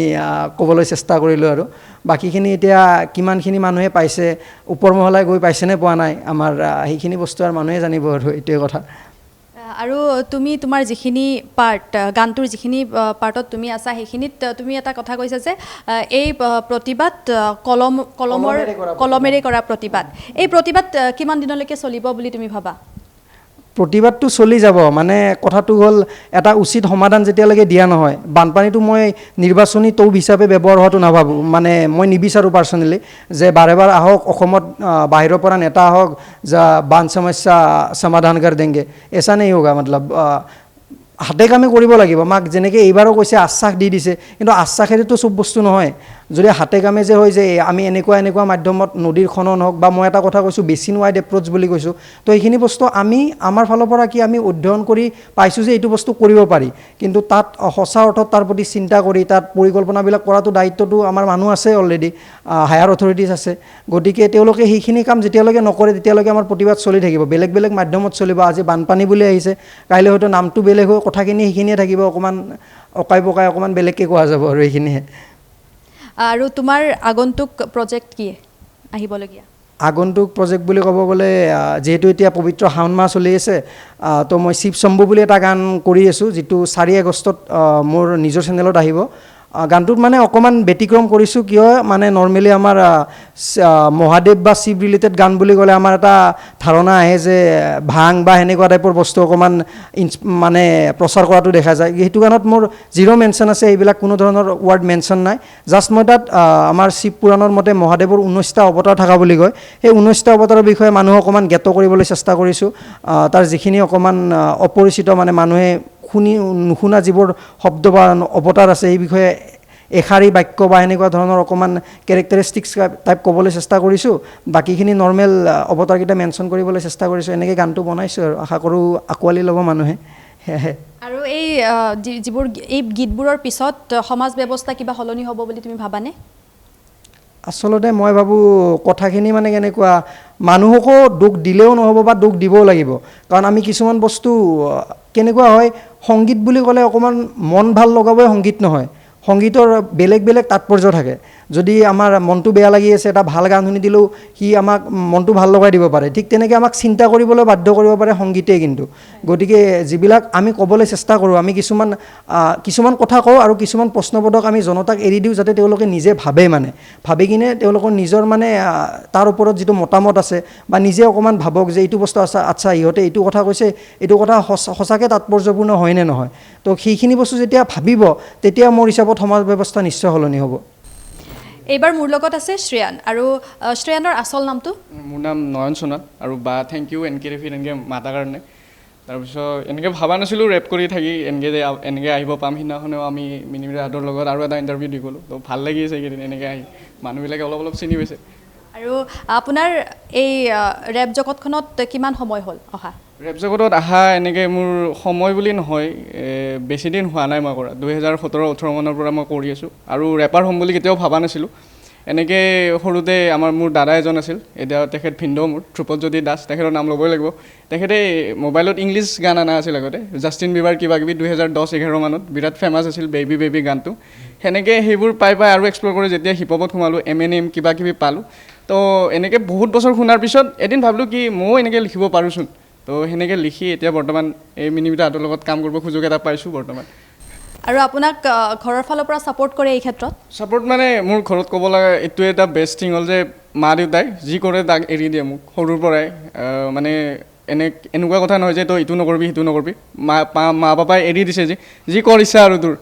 ক'বলৈ চেষ্টা কৰিলোঁ। আৰু বাকীখিনি এতিয়া কিমানখিনি মানুহে পাইছে, ওপৰ মহলাই গৈ পাইছেনে পোৱা নাই, আমাৰ সেইখিনি বস্তু আৰু মানুহে জানিব, আৰু এইটোৱে কথা। আৰু তুমি তোমাৰ যিখিনি পাৰ্ট, গানটোৰ যিখিনি পাৰ্টত তুমি আছা, সেইখিনিত তুমি এটা কথা কৈছা যে এই প্ৰতিবাদ কলমেৰে কৰা প্ৰতিবাদ, এই প্ৰতিবাদ কিমান দিনলৈকে চলিব বুলি তুমি ভাবা? প্ৰতিবাদটো চলি যাব, মানে কথাটো হ'ল এটা উচিত সমাধান যেতিয়ালৈকে দিয়া নহয়। বানপানীটো মই নিৰ্বাচনী তৌব হিচাপে ব্যৱহাৰ হোৱাটো নাভাবোঁ, মানে মই নিবিচাৰোঁ পাৰ্চনেলি যে বাৰে আহক অসমত বাহিৰৰ পৰা নেতা আহক, যা বান সমস্যা সমাধান কৰ দেংগে, এছা নেহি হোগা। মতলব হাতে কামে কৰিব লাগিব, মাক যেনেকৈ এইবাৰো কৈছে আশ্বাস দি দিছে, কিন্তু আশ্বাসেৰেতো চব বস্তু নহয়। যদি হাতে কামে যে হয় যে আমি এনেকুৱা মাধ্যমত নদীৰ খনন হওক, বা মই এটা কথা কৈছোঁ বেচিন ৱাইড এপ্ৰ'চ বুলি কৈছোঁ, তো এইখিনি বস্তু আমি আমাৰ ফালৰ পৰা কি আমি অধ্যয়ন কৰি পাইছোঁ যে এইটো বস্তু কৰিব পাৰি, কিন্তু তাত সঁচা অৰ্থত তাৰ প্ৰতি চিন্তা কৰি তাত পৰিকল্পনাবিলাক কৰাটো দায়িত্বটো আমাৰ মানুহ আছে, অলৰেডি হায়াৰ অথৰিটিজ আছে। গতিকে তেওঁলোকে সেইখিনি কাম যেতিয়ালৈকে নকৰে তেতিয়ালৈকে আমাৰ প্ৰতিবাদ চলি থাকিব, বেলেগ মাধ্যমত চলিব। আজি বানপানী বুলি আহিছে, কাইলৈ হয়তো নামটো বেলেগ হৈ কথাখিনি সেইখিনিয়ে থাকিব, অকণমান অকাই পকাই অকণমান বেলেগকৈ কোৱা যাব, আৰু এইখিনিহে। আৰু তোমাৰ আগন্তুক প্ৰজেক্ট কি আহিবলগীয়া? আগন্তুক প্ৰজেক্ট বুলি ক'ব গ'লে, যিহেতু এতিয়া পবিত্ৰ শাওণ মাহ চলি আছে, তো মই শিৱ শম্ভু বুলি এটা গান কৰি আছোঁ, যিটো 4 আগষ্টত মোৰ নিজৰ চেনেলত আহিব। গানটোত মানে অকণমান ব্যতিক্ৰম কৰিছোঁ, কিয় মানে নৰ্মেলি আমাৰ মহাদেৱ বা শিৱ ৰিলেটেড গান বুলি ক'লে আমাৰ এটা ধাৰণা আহে যে ভাং বা সেনেকুৱা টাইপৰ বস্তু অকণমান মানে প্ৰচাৰ কৰাটো দেখা যায়। সেইটো গানত মোৰ জিৰ' মেনশ্যন আছে, এইবিলাক কোনো ধৰণৰ ৱৰ্ড মেনশ্যন নাই। জাষ্ট মই তাত আমাৰ শিৱ পুৰাণৰ মতে মহাদেৱৰ 19টা অৱতাৰ থকা বুলি কয়, সেই 19টা অৱতাৰৰ বিষয়ে মানুহক অকণমান জ্ঞাত কৰিবলৈ চেষ্টা কৰিছোঁ। তাৰ যিখিনি অকণমান অপৰিচিত, মানে মানুহে নুশুনা যিবোৰ শব্দ বা অৱতাৰ আছে, এই বিষয়ে এষাৰী বাক্য বা এনেকুৱা ধৰণৰ অকণমান কেৰেক্টাৰিষ্টিক্স টাইপ ক'বলৈ চেষ্টা কৰিছোঁ, বাকীখিনি নৰ্মেল অৱতাৰকেইটা মেনশ্যন কৰিবলৈ চেষ্টা কৰিছোঁ। এনেকৈ গানটো বনাইছোঁ আৰু আশা কৰোঁ আঁকোৱালি ল'ব মানুহে, সেয়াহে। আৰু এই যিবোৰ এই গীতবোৰৰ পিছত সমাজ ব্যৱস্থা কিবা সলনি হ'ব বুলি তুমি ভাবানে? আচলতে মই ভাবোঁ কথাখিনি মানে কেনেকুৱা, মানুহকো দুখ দিলেও নহ'ব বা দুখ দিবও লাগিব। কাৰণ আমি কিছুমান বস্তু কেনেকুৱা হয়, সংগীত বুলি ক'লে অকণমান মন ভাল লগাবই সংগীত নহয়, সংগীতৰ বেলেগ বেলেগ তাৎপৰ্য থাকে। যদি আমাৰ মনটো বেয়া লাগি আছে, এটা ভাল গান শুনি দিলেও সি আমাক মনটো ভাল লগাই দিব পাৰে। ঠিক তেনেকৈ আমাক চিন্তা কৰিবলৈ বাধ্য কৰিব পাৰে সংগীতেই। কিন্তু গতিকে যিবিলাক আমি ক'বলৈ চেষ্টা কৰোঁ, আমি কিছুমান কথা কওঁ আৰু কিছুমান প্ৰশ্নবোধক আমি জনতাক এৰি দিওঁ, যাতে তেওঁলোকে নিজে ভাবি কিনে তেওঁলোকৰ নিজৰ তাৰ ওপৰত যিটো মতামত আছে বা নিজে অকণমান ভাবক যে এইটো বস্তু আচ্ছা ইহঁতে এইটো কথা কৈছে, এইটো কথা সঁচাকৈ তাৎপৰ্যপূৰ্ণ হয় নে নহয়। তো সেইখিনি বস্তু যেতিয়া ভাবিব, তেতিয়া মোৰ হিচাপত সমাজ ব্যৱস্থা নিশ্চয় সলনি হ'ব। এইবাৰ মোৰ লগত আছে শ্ৰেয়ান, আৰু শ্ৰেয়ানৰ আচল নামটো? মোৰ নাম নয়ন সোণোৱাল, আৰু বা থেংক ইউ NKTV এনেকৈ মাতাৰ কাৰণে। তাৰপিছত এনেকৈ ভবা নাছিলোঁ ৰেপ কৰি থাকি এনেকৈ আহিব পাম। সিদিনাখনেও আমি মিনিমিৰ হাতৰ লগত আৰু এটা ইণ্টাৰভিউ দি গ'লোঁ, তো ভাল লাগি আছে এইকেইদিন এনেকৈ আহি, মানুহবিলাকে অলপ অলপ চিনি পাইছে। আৰু আপোনাৰ এই ৰেপ জগতখনত কিমান সময় হ'ল অহা? ৰেপ জগতত অহা এনেকৈ মোৰ সময় বুলি নহয়, বেছিদিন হোৱা নাই মই কৰা। 2017-18 মানৰ পৰা মই কৰি আছোঁ, আৰু ৰেপাৰ হ'ম বুলি কেতিয়াও ভবা নাছিলোঁ। এনেকৈ সৰুতে মোৰ দাদা এজন আছিল, এতিয়া তেখেত ভিনদেউ মোৰ, ধ্ৰুপদজ্যোতি দাস, তেখেতৰ নাম ল'বই লাগিব। তেখেতে মোবাইলত ইংলিছ গান অনা আছিল আগতে, জাষ্টিন বিবাৰ কিবাকিবি 2010-11 মানত বিৰাট ফেমাছ আছিল বেবী বেবী গানটো। সেনেকৈ সেইবোৰ পাই আৰু এক্সপ্ল'ৰ কৰি যেতিয়া হিপহপত সোমালোঁ, Eminem কিবাকিবি পালোঁ। তো এনেকৈ বহুত বছৰ শুনাৰ পিছত এদিন ভাবিলোঁ কি ময়ো এনেকৈ লিখিব পাৰোঁচোন। তো সেনেকৈ লিখি এতিয়া বৰ্তমান এই মিনিমিটাৰ হাতৰ লগত কাম কৰিব সুযোগ এটা পাইছোঁ বৰ্তমান। আৰু আপোনাক ঘৰৰ ফালৰ পৰা ছাপোৰ্ট কৰে এই ক্ষেত্ৰত? ছাপোৰ্ট মোৰ ঘৰত ক'ব লগা এইটোৱে এটা বেষ্ট থিং হ'ল যে মা দেউতাই যি কৰে তাক এৰি দিয়ে মোক সৰুৰ পৰাই। এনেকুৱা কথা নহয় যে তই ইটো নকৰিবি সিটো নকৰিবি, মা পাপাই এৰি দিছে যি কৰ ইচ্ছা আৰু তোৰ।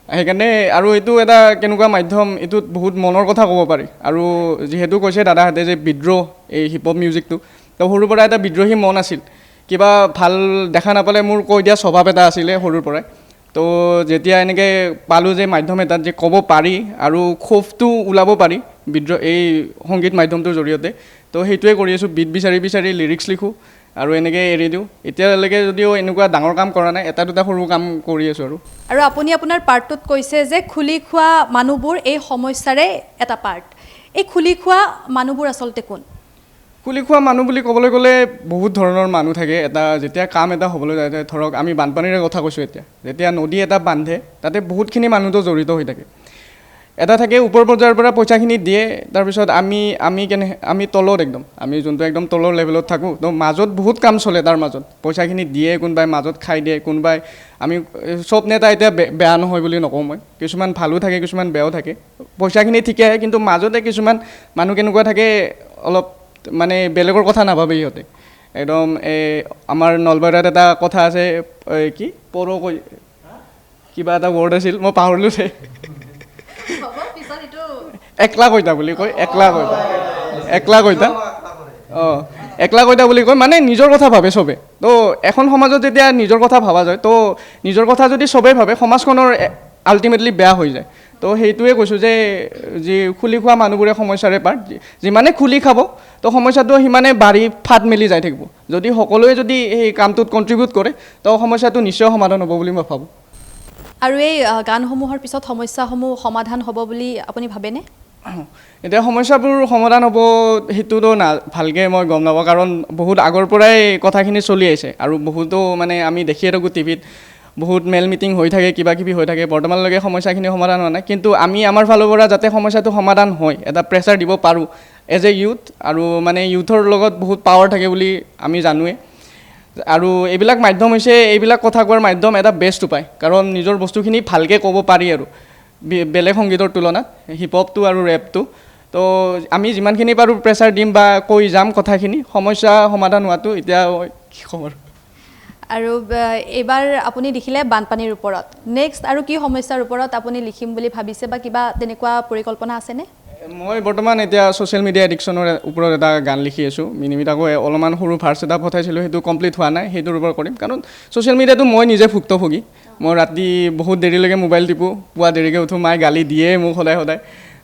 সেইকাৰণে আৰু এইটো এটা কেনেকুৱা মাধ্যম, এইটোত বহুত মনৰ কথা ক'ব পাৰি। আৰু যিহেতু কৈছে দাদাহঁতে যে বিদ্ৰোহ এই হিপহপ মিউজিকটো, তো সৰুৰ পৰা এটা বিদ্ৰোহী মন আছিল। কিবা ভাল দেখা নাপালে মোৰ কৈ দিয়া স্বভাৱ এটা আছিলে সৰুৰ পৰাই। তো যেতিয়া এনেকৈ পালোঁ যে মাধ্যম এটাত যে ক'ব পাৰি আৰু ক্ষোভটো ওলাব পাৰি এই সংগীত মাধ্যমটোৰ জৰিয়তে, তো সেইটোৱে কৰি আছোঁ। বিট বিচাৰি লিৰিক্স লিখোঁ আৰু এনেকৈ এৰি দিওঁ। এতিয়ালৈকে যদিও এনেকুৱা ডাঙৰ কাম কৰা নাই, এটা দুটা সৰু কাম কৰি আছোঁ। আৰু আপুনি আপোনাৰ পাৰ্টটোত কৈছে যে খুলি খোৱা মানুহবোৰ এই সমস্যাৰে এটা পাৰ্ট। এই খুলি খোৱা মানুহবোৰ আচলতে কোন? খুলি খোৱা মানুহ বুলি ক'বলৈ গ'লে বহুত ধৰণৰ মানুহ থাকে। যেতিয়া কাম এটা হ'বলৈ যায়, ধৰক আমি বানপানীৰে কথা কৈছোঁ, যেতিয়া নদী এটা বান্ধে তাতে বহুতখিনি মানুহতো জড়িত হৈ থাকে। এটা থাকে ওপৰ পৰ্যায়ৰ পৰা পইচাখিনি দিয়ে, তাৰপিছত আমি তলত আমি যোনটো একদম তলৰ লেভেলত থাকোঁ, তো মাজত বহুত কাম চলে। তাৰ মাজত পইচাখিনি দিয়ে, কোনোবাই মাজত খাই দিয়ে, কোনোবাই চব নেতা এতিয়া বেয়া নহয় বুলি নকওঁ মই, কিছুমান ভালো থাকে কিছুমান বেয়াও থাকে। পইচাখিনি ঠিকে আহে, কিন্তু মাজতে কিছুমান মানুহ কেনেকুৱা থাকে অলপ বেলেগৰ কথা নাভাবে সিহঁতে। আমাৰ নলবাৰীত এটা কথা আছে, কি কিবা এটা ৱৰ্ড আছিল মই পাহৰিলোঁ দে, একলা কইতা বুলি কয়, একলা কইতা বুলি কয়। নিজৰ কথা ভাবে চবে। তো এখন সমাজত যেতিয়া নিজৰ কথা ভাবা যায়, তো নিজৰ কথা যদি চবেই ভাবে, সমাজখনৰ আল্টিমেটলি বেয়া হৈ যায়। তো সেইটোৱে কৈছোঁ যে যি খুলি খোৱা মানুহবোৰে সমস্যাৰে পাৰ, যিমানে খুলি খাব তো সমস্যাটো সিমানে বাঢ়ি ফাট মেলি যাই থাকিব। যদি সকলোৱে যদি এই কামটোত কণ্ট্ৰিবিউট কৰে, তো সমস্যাটো নিশ্চয় সমাধান হ'ব বুলি মই ভাবোঁ। আৰু এই গানসমূহৰ পিছত সমস্যাসমূহ সমাধান হ'ব বুলি আপুনি ভাবেনে? এতিয়া সমস্যাবোৰ সমাধান হ'ব সেইটোতো ভালকৈ মই গম নাপাওঁ, কাৰণ বহুত আগৰ পৰাই কথাখিনি চলি আহিছে। আৰু বহুতো আমি দেখিয়ে থাকোঁ টিভিত বহুত মেল মিটিং হৈ থাকে, কিবা কিবি হৈ থাকে। বৰ্তমানলৈকে সমস্যাখিনি সমাধান হোৱা নাই, কিন্তু আমি আমাৰ ফালৰ পৰা যাতে সমস্যাটো সমাধান হয় এটা প্ৰেছাৰ দিব পাৰোঁ এজ এ ইউথ। আৰু ইউথৰ লগত বহুত পাৱাৰ থাকে বুলি আমি জানোৱেই। আৰু এইবিলাক মাধ্যম হৈছে, এইবিলাক কথা কোৱাৰ মাধ্যম এটা বেষ্ট উপায়, কাৰণ নিজৰ বস্তুখিনি ভালকৈ ক'ব পাৰি আৰু বেলেগ সংগীতৰ তুলনাত হিপহপটো আৰু ৰেপটো। তো আমি যিমানখিনি পাৰোঁ প্ৰেছাৰ দিম বা কৈ যাম কথাখিনি, সমস্যা সমাধান হোৱাটো এতিয়া কি ক'ম আৰু। আৰু এইবাৰ আপুনি লিখিলে বানপানীৰ ওপৰত, নেক্সট আৰু কি সমস্যাৰ ওপৰত আপুনি লিখিম বুলি ভাবিছে বা কিবা তেনেকুৱা পৰিকল্পনা আছেনে? মই বৰ্তমান এতিয়া ছ'চিয়েল মিডিয়া এডিকশ্যনৰ ওপৰত এটা গান লিখি আছোঁ। মিনিমিটাকো অলপমান সৰু ভাৰ্চ এটা পঠাইছিলোঁ, সেইটো কমপ্লিট হোৱা নাই, সেইটোৰ ওপৰত কৰিম। কাৰণ ছ'চিয়েল মিডিয়াটো মই নিজে ভুক্তভোগী, মই ৰাতি বহুত দেৰিলৈকে মোবাইল টিপোঁ, পুৱা দেৰিকৈ উঠোঁ, মায়ে গালি দিয়ে মোক সদায় সদায়।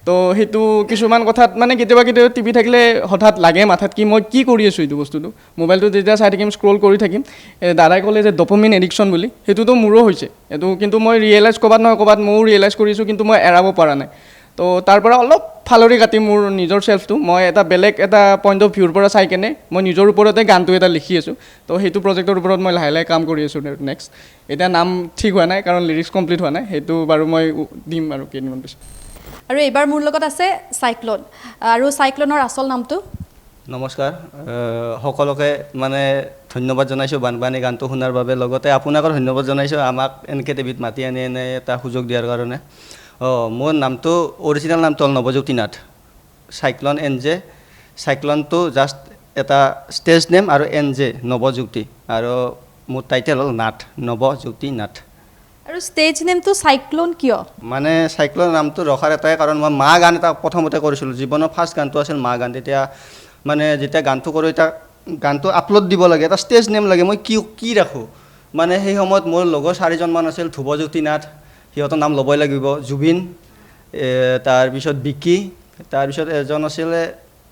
তো সেইটো কিছুমান কথাত মানে কেতিয়াবা কেতিয়াবা টিপি থাকিলে হঠাৎ লাগে মাথাত কি মই কি কৰি আছোঁ এইটো বস্তুটো। মোবাইলটো যেতিয়া চাই থাকিম, স্ক্ৰল কৰি থাকিম, দাদাই ক'লে যে ডপামিন এডিকশ্যন বুলি, সেইটোতো মোৰো হৈছে এইটো, কিন্তু মই ৰিয়েলাইজ ক'ৰবাত নহয় ক'ৰবাত ময়ো ৰিয়েলাইজ কৰিছোঁ, কিন্তু মই এৰাব পৰা নাই। তো তাৰ পৰা অলপ ফালৰি কাটি মোৰ নিজৰ চেল্ফটো মই এটা বেলেগ এটা পইণ্ট অফ ভিউৰ পৰা চাই কেনে মই নিজৰ ওপৰতে গানটো এটা লিখি আছোঁ। তো সেইটো প্ৰজেক্টৰ ওপৰত মই লাহে লাহে কাম কৰি আছোঁ নেক্সট। এতিয়া নাম ঠিক হোৱা নাই কাৰণ লিৰিক্স কমপ্লিট হোৱা নাই, সেইটো বাৰু মই দিম আৰু কেইদিনমান পিছত। আৰু এইবাৰ মোৰ লগত আছে চাইক্লন, আৰু চাইক্লনৰ আচল নামটো? নমস্কাৰ, সকলোকে মানে ধন্যবাদ জনাইছোঁ বানপানী গানটো শুনাৰ বাবে, লগতে আপোনাকো ধন্যবাদ জনাইছোঁ আমাক এনেকৈ টিভিত মাতি আনি এনে এটা সুযোগ দিয়াৰ কাৰণে। মোৰ নামটো অৰিজিনেল নামটো হ'ল Nabajyoti Nath, cyclone N J. চাইক্লনটো জাষ্ট এটা ষ্টেজ নেম, আৰু এন জে নৱজ্যোতি, আৰু মোৰ টাইটেল হ'ল নাথ, নৱজ্যোতি নাথ। আৰু ষ্টেজ নেমটো চাইক্লন কিয়? মানে চাইক্লন নামটো ৰখাৰ এটাই কাৰণ, মই মা গান এটা প্ৰথমতে কৰিছিলোঁ, জীৱনৰ ফাৰ্ষ্ট গানটো আছিল মা গান। তেতিয়া মানে যেতিয়া গানটো কৰোঁ, এতিয়া গানটো আপলোড দিব লাগে, এটা ষ্টেজ নেম লাগে, মই কি ৰাখোঁ। মানে সেই সময়ত মোৰ লগৰ 4জনমান আছিল, ধ্ৰুৱজ্যোতি নাথ, সিহঁতৰ নাম ল'বই লাগিব, জুবিন, তাৰপিছত বিকি, তাৰপিছত এজন আছিলে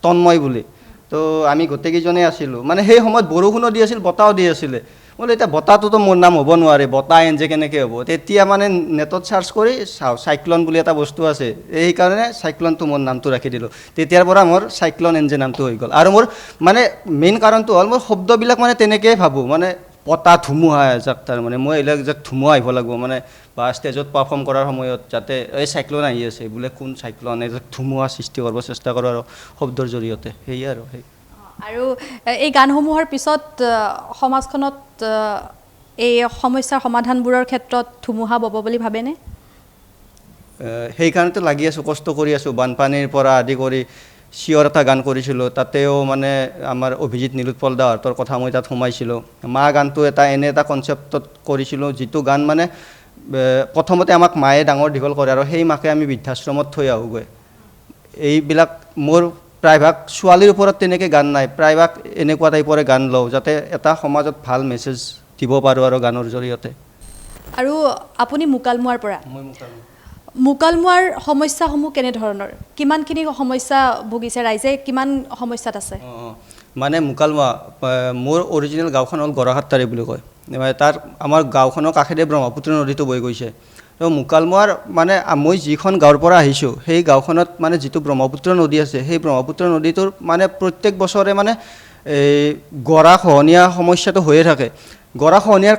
তন্ময় বুলি। তো আমি গোটেইকেইজনেই আছিলোঁ। মানে সেই সময়ত বৰষুণো দি আছিল, বতাহও দি আছিলে। বোলে এতিয়া বতাহটোতো মোৰ নাম হ'ব নোৱাৰে, বতাহ এন জে কেনেকৈ হ'ব। তেতিয়া মানে নেটত চাৰ্চ কৰি চাওঁ, চাইক্লন বুলি এটা বস্তু আছে, সেইকাৰণে চাইক্লনটো মোৰ নামটো ৰাখি দিলোঁ। তেতিয়াৰ পৰা মোৰ চাইক্লন এন জে নামটো হৈ গ'ল। আৰু মোৰ মানে মেইন কাৰণটো হ'ল মোৰ শব্দবিলাক মানে তেনেকৈয়ে ভাবোঁ, মানে বতাহ ধুমুহা এজাক, তাৰমানে মই এইবিলাক যাক ধুমুহা আহিব লাগিব, মানে বা ষ্টেজত পাৰফৰ্ম কৰাৰ সময়ত যাতে এই চাইক্লন আহি আছে, বোলে কোন চাইক্লন, এইবিলাক ধুমুহা সৃষ্টি কৰিব চেষ্টা কৰোঁ আৰু শব্দৰ জৰিয়তে, সেয়ে আৰু সেই। আৰু এই গানসমূহৰ পিছত সমাজখনত এই সমস্যাৰ সমাধানবোৰৰ ক্ষেত্ৰত ধুমুহা বব বুলি ভাবেনে? সেইকাৰণেতো লাগি আছোঁ, কষ্ট কৰি আছোঁ। বানপানীৰ পৰা আদি কৰি চিঞৰ এটা গান কৰিছিলোঁ, তাতেও মানে আমাৰ অভিজিত নীলোৎপল দাহঁতৰ কথা মই তাত সোমাইছিলোঁ। মা গানটো এনে এটা কনচেপ্টত কৰিছিলোঁ, যিটো গান মানে প্ৰথমতে আমাক মায়ে ডাঙৰ দীঘল কৰে, আৰু সেই মাকে আমি বৃদ্ধাশ্ৰমত থৈ আহোঁগৈ। এইবিলাক মোৰ প্ৰায়ভাগ ছোৱালীৰ ওপৰত তেনেকৈ গান নাই, প্ৰায়ভাগ এনেকুৱা টাইপৰে গান লওঁ, যাতে এটা সমাজত ভাল মেছেজ দিব পাৰোঁ আৰু গানৰ জৰিয়তে। আৰু আপুনি মুকালমুৱাৰ পৰা, মুকালমুৱাৰ সমস্যাসমূহ কেনেধৰণৰ? কিমানখিনি সমস্যা ভুগিছে ৰাইজে, কিমান সমস্যাত আছে? মানে মুকালমুৱা, মোৰ অৰিজিনেল গাঁওখন হ'ল গড়াহাট্টাৰী বুলি কয়। তাৰ আমাৰ গাঁওখনৰ কাষেৰে ব্ৰহ্মপুত্ৰ নদীটো বৈ গৈছে। তো মুকালমুৱাৰ মানে মই যিখন গাঁৱৰ পৰা আহিছোঁ, সেই গাঁওখনত মানে যিটো ব্ৰহ্মপুত্ৰ নদী আছে, সেই ব্ৰহ্মপুত্ৰ নদীটোৰ মানে প্ৰত্যেক বছৰে মানে এই গৰা খহনীয়া সমস্যাটো হৈয়ে থাকে। গৰা খহনীয়াৰ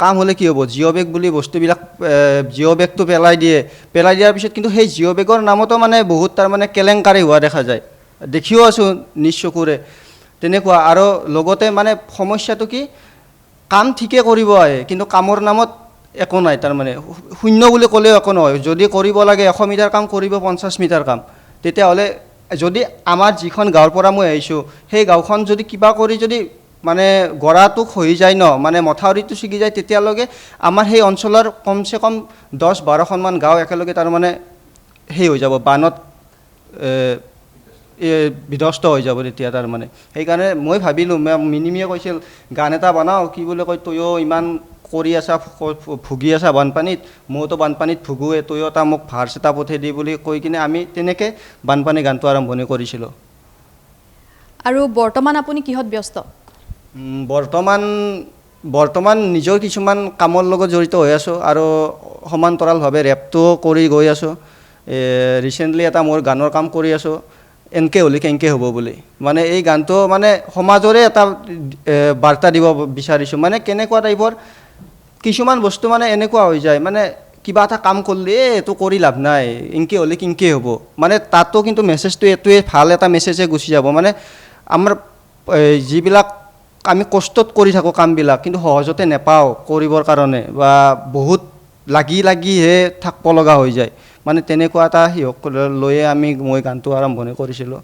কাম হ'লে কি হ'ব, জিঅ' বেগ বুলি বস্তুবিলাক, জিঅ' বেগটো পেলাই দিয়াৰ পিছত কিন্তু সেই জিঅ' বেগৰ নামতো মানে বহুত তাৰমানে কেলেংকাৰী হোৱা দেখা যায়, দেখিও আছোঁ নিজ চকুৰে তেনেকুৱা। আৰু লগতে মানে সমস্যাটো কি, কাম ঠিকে কৰিব আহে, কিন্তু কামৰ নামত একো নাই, তাৰমানে শূন্য বুলি ক'লেও একো নহয়। যদি কৰিব লাগে 100 মিটাৰ কাম, কৰিব 50 মিটাৰ কাম। তেতিয়াহ'লে যদি আমাৰ যিখন গাঁৱৰ পৰা মই আহিছোঁ, সেই গাঁওখন যদি কিবা কৰি যদি মানে গৰাটো খহি যায় ন, মানে মথাউৰিটো ছিগি যায়, তেতিয়ালৈকে আমাৰ সেই অঞ্চলৰ কমচে কম 10-12খনমান গাঁও একেলগে তাৰমানে সেই হৈ যাব, বানত বিধ্বস্ত হৈ যাব তেতিয়া তাৰমানে। সেইকাৰণে মই ভাবিলোঁ, মিনিমিয়ে কৈছিল গান এটা বনাওঁ, কি বুলি কয়, তয়ো ইমান কৰি আছা, ভুগি আছা বানপানীত, মইতো বানপানীত ভুগোৱে, তয়ো এটা মোক ভাৰ্চ এটা পঠাই দি বুলি কৈ কিনে আমি তেনেকৈ বানপানী গানটো আৰম্ভণি কৰিছিলোঁ। আৰু বৰ্তমান আপুনি কিহত ব্যস্ত? বৰ্তমান নিজৰ কিছুমান কামৰ লগত জড়িত হৈ আছোঁ, আৰু সমান্তৰালভাৱে ৰেপটোও কৰি গৈ আছোঁ। ৰিচেণ্টলি এটা মোৰ গানৰ কাম কৰি আছোঁ, এনকে হ'লে কেনকে হ'ব বুলি। মানে এই গানটো মানে সমাজৰে এটা বাৰ্তা দিব বিচাৰিছোঁ। মানে কেনেকুৱা টাইপৰ কিছুমান বস্তু মানে এনেকুৱা হৈ যায়, মানে কিবা এটা কাম কৰিলে এইটো কৰি লাভ নাই, এনকে হ'লে কেনকে হ'ব, মানে তাতো কিন্তু মেছেজটো এইটোৱে, ভাল এটা মেছেজে গুচি যাব। মানে আমাৰ যিবিলাক আমি কষ্টত কৰি থাকোঁ কামবিলাক, কিন্তু সহজতে নেপাওঁ কৰিবৰ কাৰণে, বা বহুত লাগিহে থাকিব লগা হৈ যায়। মানে তেনেকুৱা এটা সিহঁক লৈয়ে মই গানটো আৰম্ভণি কৰিছিলোঁ।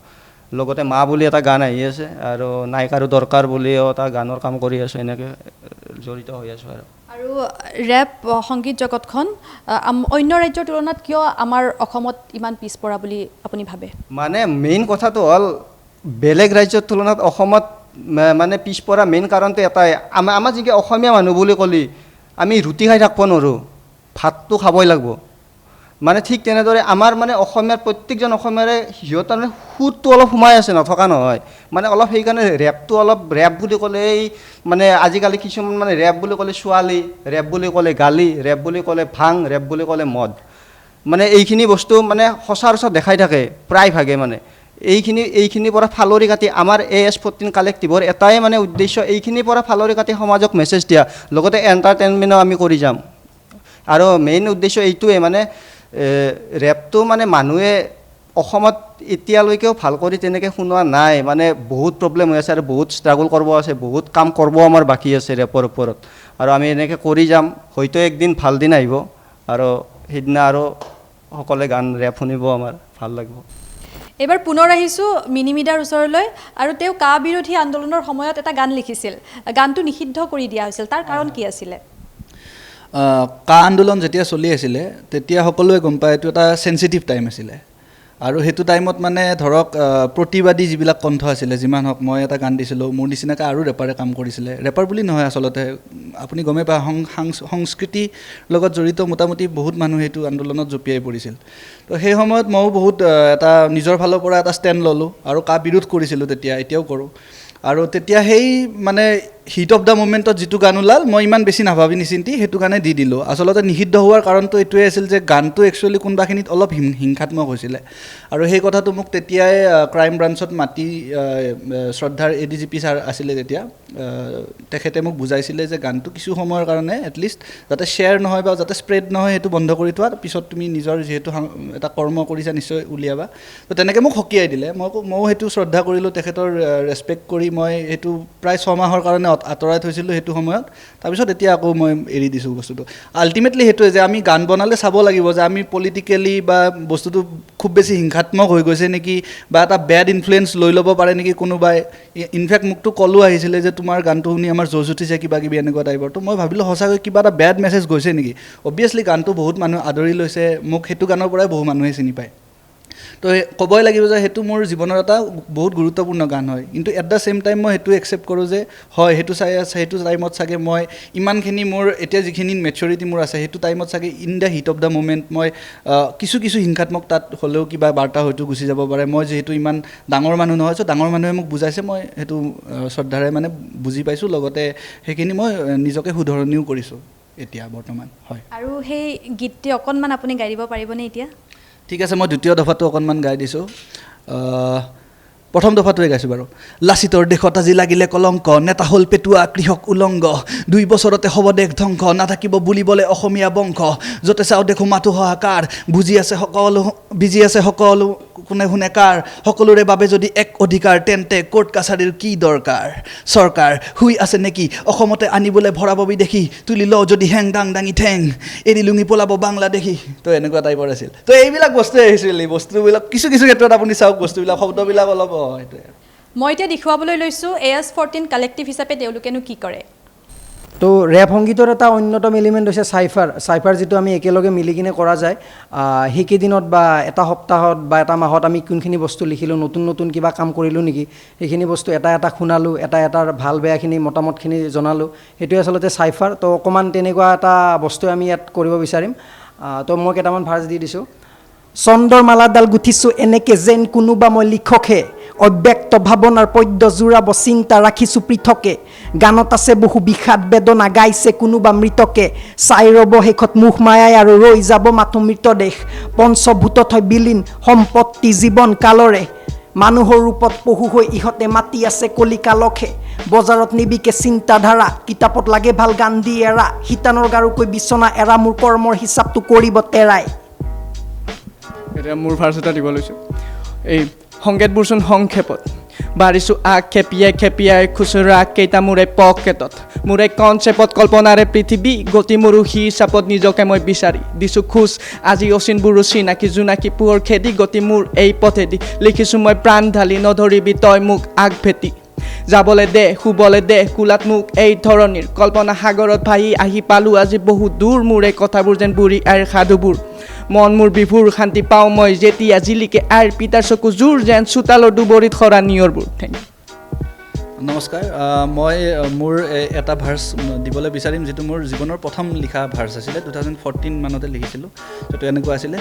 লগতে মা বুলি এটা গান আহি আছে, আৰু নায়িকাৰো দৰকাৰ বুলিও এটা গানৰ কাম কৰি আছোঁ, এনেকৈ জড়িত হৈ আছোঁ। আৰু ৰেপ সংগীত জগতখন অন্য ৰাজ্যৰ তুলনাত কিয় আমাৰ অসমত ইমান পিছপৰা বুলি আপুনি ভাবে? মানে মেইন কথাটো হ'ল, বেলেগ ৰাজ্যৰ তুলনাত অসমত মানে পিছপৰা মেইন কাৰণটো এটাই, আমাৰ যিকে অসমীয়া মানুহ বুলি ক'লি আমি ৰুটি খাই থাকিব নোৱাৰোঁ, ভাতটো খাবই লাগিব। মানে ঠিক তেনেদৰে আমাৰ মানে অসমীয়াৰ প্ৰত্যেকজন অসমীয়াৰে সিহঁতৰ মানে সুৰটো অলপ সোমাই আছে, নথকা নহয়। মানে অলপ সেইকাৰণে ৰেপটো অলপ ৰেপ বুলি ক'লেই মানে আজিকালি কিছুমান মানে ৰেপ বুলি ক'লে ছোৱালী, ৰেপ বুলি ক'লে গালি, ৰেপ বুলি ক'লে ভাং, ৰেপ বুলি ক'লে মদ। মানে এইখিনি বস্তু মানে সচৰাচৰ দেখাই থাকে প্ৰায়ভাগে। মানে এইখিনিৰ পৰা ফালৰি কাটি আমাৰ AS14 কালেক্টিভৰ এটাই মানে উদ্দেশ্য, এইখিনিৰ পৰা ফালৰি কাটি সমাজক মেছেজ দিয়া, লগতে এণ্টাৰটেইনমেণ্টো আমি কৰি যাম। আৰু মেইন উদ্দেশ্য এইটোৱে, মানে ৰেপটো মানে মানুহে অসমত এতিয়ালৈকেও ভাল কৰি তেনেকৈ শুনোৱা নাই। মানে বহুত প্ৰব্লেম হৈ আছে আৰু বহুত ষ্ট্ৰাগল কৰিব আছে, বহুত কাম কৰিব আমাৰ বাকী আছে ৰেপৰ ওপৰত। আৰু আমি এনেকৈ কৰি যাম, হয়তো একদিন ভাল দিন আহিব আৰু সেইদিনা আৰু সকলোৱে গান ৰেপ শুনিব, আমাৰ ভাল লাগিব। এইবাৰ পুনৰ আহিছোঁ মিনিমিডাৰ ওচৰলৈ, আৰু তেওঁ কা বিৰোধী আন্দোলনৰ সময়ত এটা গান লিখিছিল, গানটো নিষিদ্ধ কৰি দিয়া হৈছিল, তাৰ কাৰণ কি আছিলে? কা আন্দোলন যেতিয়া চলি আছিলে তেতিয়া সকলোৱে গম পায় এইটো এটা চেঞ্চিটিভ টাইম আছিলে। আৰু সেইটো টাইমত মানে ধৰক প্ৰতিবাদী যিবিলাক কণ্ঠ আছিলে, যিমান হওক, মই এটা গান দিছিলোঁ, মোৰ নিচিনাকৈ আৰু ৰেপাৰে কাম কৰিছিলে। ৰেপাৰ বুলি নহয় আচলতে, আপুনি গমেই পায় সংস্কৃতিৰ লগত জড়িত মোটামুটি বহুত মানুহ সেইটো আন্দোলনত জঁপিয়াই পৰিছিল। তো সেই সময়ত ময়ো বহুত এটা নিজৰ ফালৰ পৰা এটা ষ্টেণ্ড ল'লোঁ আৰু কা বিৰোধ কৰিছিলোঁ তেতিয়া, এতিয়াও কৰোঁ। আৰু তেতিয়া সেই মানে হিট অফ দ্য মুমেণ্টত যিটো গান ওলাল, মই ইমান বেছি নাভাবি নিচিন্তি সেইটো গানে দি দিলোঁ। আচলতে নিষিদ্ধ হোৱাৰ কাৰণটো এইটোৱে আছিল যে গানটো একচুৱেলি কোনোবাখিনিত অলপ হিংসাত্মক হৈছিলে। আৰু সেই কথাটো মোক তেতিয়াই ক্ৰাইম ব্ৰাঞ্চত মাতি, শ্ৰদ্ধাৰ ADGP ছাৰ আছিলে তেতিয়া, তেখেতে মোক বুজাইছিলে যে গানটো কিছু সময়ৰ কাৰণে এটলিষ্ট যাতে শ্বেয়াৰ নহয় বা যাতে স্প্ৰেড নহয়, সেইটো বন্ধ কৰি থোৱা, পিছত তুমি নিজৰ যিহেতু এটা কৰ্ম কৰিছা নিশ্চয় উলিয়াবা। তো তেনেকৈ মোক সকীয়াই দিলে। ময়ো সেইটো শ্ৰদ্ধা কৰিলোঁ, তেখেতৰ ৰেচপেক্ট কৰি মই সেইটো প্ৰায় 6 মাহৰ কাৰণে আঁতৰাই থৈছিলোঁ সেইটো সময়ত। তাৰপিছত এতিয়া আকৌ মই এৰি দিছোঁ বস্তুটো। আল্টিমেটলি সেইটোৱে যে আমি গান বনালে চাব লাগিব যে আমি পলিটিকেলি বা বস্তুটো খুব বেছি হিংসাত্মক হৈ গৈছে নেকি, বা এটা বেড ইনফ্লুৱেঞ্চ লৈ ল'ব পাৰে নেকি কোনোবাই। ইনফেক্ট মোকতো কলো আহিছিলে যে তোমাৰ গানটো শুনি আমাৰ জজ উঠিছে, কিবা কিবি এনেকুৱা টাইপৰ। তো মই ভাবিলোঁ সঁচাকৈ কিবা এটা বেড মেছেজ গৈছে নেকি। অবভিয়াছলি গানটো বহুত মানুহে আদৰি লৈছে, মোক সেইটো গানৰ পৰাই বহু মানুহে চিনি পায়। তো ক'বই লাগিব যে সেইটো মোৰ জীৱনৰ এটা বহুত গুৰুত্বপূৰ্ণ গান হয়। কিন্তু এট দ্য ছেইম টাইম মই সেইটো একচেপ্ট কৰোঁ যে হয়, সেইটো টাইমত চাগে মই ইমানখিনি মোৰ এতিয়া যিখিনি মেচিউৰিটি মোৰ আছে, সেইটো টাইমত চাগে in the heat of the moment মই কিছু হিংসাত্মক তাত হ'লেও কিবা বাৰ্তা হয়তো গুচি যাব পাৰে। মই যিহেতু ইমান ডাঙৰ মানুহ নহয়, চ' ডাঙৰ মানুহে মোক বুজাইছে, মই সেইটো শ্ৰদ্ধাৰে মানে বুজি পাইছোঁ। লগতে সেইখিনি মই নিজকে শুধৰণিও কৰিছোঁ এতিয়া বৰ্তমান। হয়, আৰু সেই গীতটি অকণমান আপুনি গাই দিব পাৰিবনে এতিয়া? ঠিক আছে, মই দ্বিতীয় দফাটো অকণমান গাই দিছোঁ। প্ৰথম দফাটোৱে গাইছোঁ বাৰু। লাচিতৰ দেশত আজি লাগিলে কলংক, নেতা হ'ল পেটুৱা কৃষক উলংগ, 2 বছৰতে হ'ব দেশ ধ্বংস, নাথাকিব বুলিবলৈ অসমীয়া বংশ, য'তে চাওঁ দেখোঁ মাথো হাহাকাৰ, বিজি আছে সকলো কোনে শুনে কাৰ, সকলোৰে বাবে যদি এক অধিকাৰ, তেন্তে কোৰ্ট কাছাৰীৰ কি দৰকাৰ, চৰকাৰ শুই আছে নেকি, অসমতে আনিবলৈ ভৰাব বিদেশী, তুলি লওঁ যদি হেং দাং দাঙি ঠেং, এৰি লুঙি পলাব বাংলাদেশী। তো এনেকুৱা টাইপৰ আছিল। তো এইবিলাক বস্তুৱে আহিছিল, এই বস্তুবিলাক কিছু ক্ষেত্ৰত আপুনি চাওক, বস্তুবিলাক শব্দবিলাক অলপ সেইটোৱে। মই এতিয়া দেখুৱাবলৈ লৈছোঁ AS14 কালেক্টিভ হিচাপে তেওঁলোকেনো কি কৰে। তো ৰেপ সংগীতৰ এটা অন্যতম এলিমেণ্ট হৈছে চাইফাৰ যিটো আমি একেলগে মিলি কিনে কৰা যায়। সেইকেইদিনত বা এটা সপ্তাহত বা এটা মাহত আমি কোনখিনি বস্তু লিখিলোঁ, নতুন কিবা কাম কৰিলোঁ নেকি, সেইখিনি বস্তু এটা শুনালোঁ, এটাৰ ভাল বেয়াখিনি মতামতখিনি জনালোঁ, সেইটোৱে আচলতে চাইফাৰ। তো অকণমান তেনেকুৱা এটা বস্তু আমি ইয়াত কৰিব বিচাৰিম। তো মই কেইটামান ভাৰ্জ দি দিছোঁ। চন্দৰ মালাডাল গুঠিছোঁ এনেকে যেন কোনোবা মই লিখকহে, অব্যক্ত ভাৱনাৰ পদ্য জোৰাব চিন্তা ৰাখিছোঁ পৃথকে, গানত আছে বহু বিষাদ বেদনা গাইছে কোনোবা মৃতকে, চাই ৰ'ব শেষত মুখ মায়াই আৰু ৰৈ যাব মাথো মৃতদেশ, পঞ্চভূতত হয় বিলীন সম্পত্তি জীৱন কালৰে, মানুহৰ ৰূপত পহু হৈ ইহঁতে মাতি আছে কলিকালকহে, বজাৰত নিবিকে চিন্তাধাৰা, কিতাপত লাগে ভাল গান দি এৰা, শিতানৰ গাৰুকৈ বিচনা এৰা, মোৰ কৰ্মৰ হিচাপটো কৰিব তেৰাই। এতিয়া মোৰ ভাৰ্চ এটা দিব লৈছোঁ। এই সংকেতবোৰচোন সংক্ষেপত, বাঢ়িছোঁ খেপিয়াই খুচুৰা কেইটা মোৰে পকেটত, মোৰে কনচেপ্টত কল্পনাৰে পৃথিৱী গতি মোৰো হিচাপত নিজকে মই বিচাৰি দিছোঁ খোজ, আজি অচিনবোৰো চিনাকি জোনাকী পোহৰ খেদি গতি মোৰ এই পথেদি, লিখিছোঁ মই প্ৰাণ ঢালি নধৰিবি তই মোক আগভেটি, যাবলৈ দে শুবলৈ দে কোলাত মোক এই ধৰণীৰ, কল্পনা সাগৰত ভাহি আহি পালোঁ আজি বহু দূৰ, মোৰ এই কথাবোৰ যেন বুঢ়ী আইৰ সাধুবোৰ, মন মোৰ বিভুৰ শান্তি পাওঁ মই যেতিয়া জিলিকে আইৰ পিতাৰ চকু জোৰ, যেন চোতালৰ দুবৰিত সৰা নিয়ৰবোৰ। Thank U. নমস্কাৰ মই মোৰ এটা ভাৰ্চ দিবলৈ বিচাৰিম যিটো মোৰ জীৱনৰ প্ৰথম লিখা ভাৰ্চ আছিলে 2014 মানতে লিখিছিলোঁ যিটো এনেকুৱা আছিলে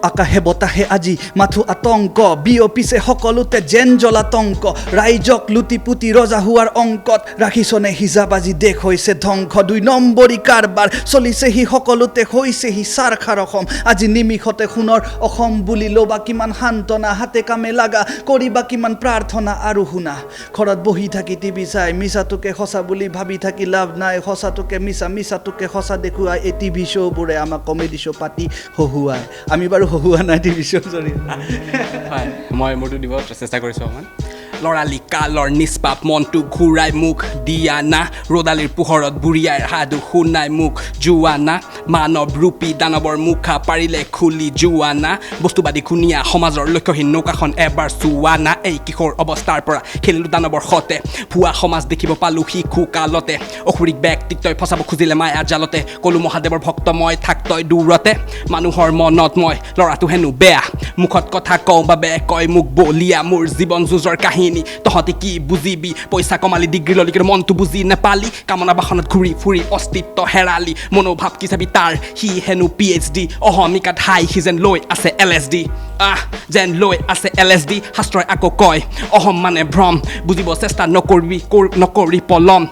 আকাশে বতাহে আজি মাথো আতংক বিয়পিছে সকলোতে যেন জলাতংক ৰাইজক লুটি পুতি ৰজা হোৱাৰ অংকত ৰাখিছনে হিজাব আজি দেশ হৈছে ধ্বংস 2 নম্বৰী কাৰবাৰ চলিছেহি সকলোতে হৈছেহি চাৰখাৰ অসম আজি নিমিষতে সোণৰ অসম বুলি ল'বা কিমান সান্তনা হাতে কামে লাগা কৰিবা কিমান প্ৰাৰ্থনা আৰু শুনা ঘৰত বহি থাকি টিভি চাই মিছাটোকে সঁচা বুলি ভাবি থাকি লাভ নাই সঁচাটোকে মিছা মিছাটোকে সঁচা দেখুৱাই এই টিভি শ্ব'বোৰে আমাক কমেডি শ্ব' পাতি হহুৱাই আমি বাৰু হহুৱা নাই টিভি শ্ব'ৰ জৰিয়তে হয় মই মোৰটো দিব চেষ্টা কৰিছোঁ অকণমান লৰালি কালৰ নিষ্পাপ মনটো ঘূৰাই মুখ দিয়া না ৰ'দালিৰ পোহৰত বুঢ়িয়াই সাধু শুনাই মুখ যোৱা না মানৱ ৰূপী দানৱৰ মুখা পাৰিলে খুলি যোৱা না বস্তুবাদী খুনীয়া সমাজৰ লক্ষ্যহীন নৌকাখন এবাৰ চোৱা না এই কিশোৰ অৱস্থাৰ পৰা খেলিলোঁ দানৱৰ সতে ভুৱা সমাজ দেখিব পালোঁ শিশু কালতে অসুৰিক ব্যক্তিত্বই ফচাব খুজিলে মায়া জালতে ক'লো মহাদেৱৰ ভক্ত মই থাক তই দূৰতে মানুহৰ মনত মই ল'ৰাটো হেনো বেয়া মুখত কথা কওঁ বাবে কয় মোক বলিয়া মোৰ জীৱন যুঁজৰ কাহিনী তহঁতি কি বুজিবি পইচা কমালি ডিগ্ৰী ললি কিন্তু মনটো বুজি নেপালি কামনা বাসনত ঘূৰি ফুৰি অস্তিত্ব হেৰালি মনোভাৱ কি চাবি তাৰ সি হেনো PhD অহমিকাত হাই সি যেন লৈ আছে LSD যেন লৈ আছে LSD শাস্ত্ৰই আকৌ কয় অহম মানে ভ্ৰম বুজিব চেষ্টা নকৰি পলম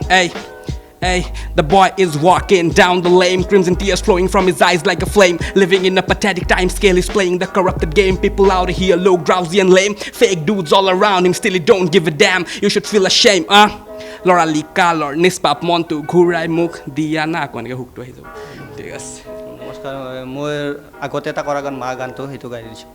Hey, the boy is walking down the lane, crimson tears flowing from his eyes like a flame. Living in a pathetic time scale, he's playing the corrupted game. People out here low, drowsy and lame. Fake dudes all around him, still he don't give a damn. You should feel ashamed, Lorali Kalor, Nispap Montu, Gurai Muk, Diana, কোনকে হুকটো আহি যাব ঠিক আছে নমস্কাৰ মই আগতে এটা কৰা গান মা গানটো সেইটো গাই দিছোঁ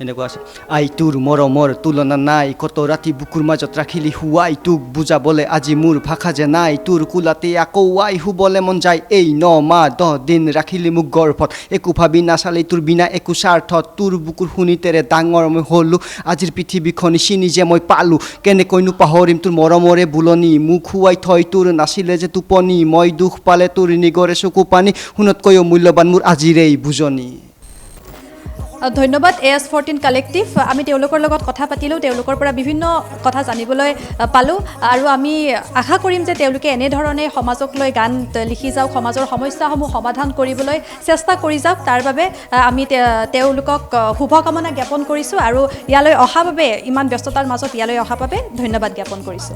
এনেকুৱা আছে আই তোৰ মৰমৰ তুলনা নাই কত ৰাতি বুকুৰ মাজত ৰাখিলি হুৱাই তোক বুজাবলৈ আজি মোৰ ভাষা যে নাই তোৰ কোলাতে আকৌ আই শুবলৈ মন যায় এই 9 মাহ 10 দিন ৰাখিলি মোক গৰ্ভত একো ভাবি নাচালি তোৰ বিনা একো স্বাৰ্থত তোৰ বুকুৰ শুনিতেৰে ডাঙৰ মই হ'লোঁ আজিৰ পৃথিৱীখন চিনি যে মই পালোঁ কেনেকৈনো পাহৰিম তোৰ মৰমৰে বুলনি মোক শুৱাই থৈ তোৰ নাছিলে যে টোপনি মই দুখ পালে তোৰ নিগৰে চকু পানী শুনতকৈও মূল্যৱান মোৰ আজিৰ এই বুজনি ধন্যবাদ AS14 কালেক্টিভ আমি তেওঁলোকৰ লগত কথা পাতিলোঁ তেওঁলোকৰ পৰা বিভিন্ন কথা জানিবলৈ পালোঁ আৰু আমি আশা কৰিম যে তেওঁলোকে এনেধৰণে সমাজক লৈ গান লিখি যাওক সমাজৰ সমস্যাসমূহ সমাধান কৰিবলৈ চেষ্টা কৰি যাওক তাৰ বাবে আমি তেওঁলোকক শুভকামনা জ্ঞাপন কৰিছোঁ আৰু ইয়ালৈ অহা বাবে ইমান ব্যস্ততাৰ মাজত ইয়ালৈ অহা বাবে ধন্যবাদ জ্ঞাপন কৰিছোঁ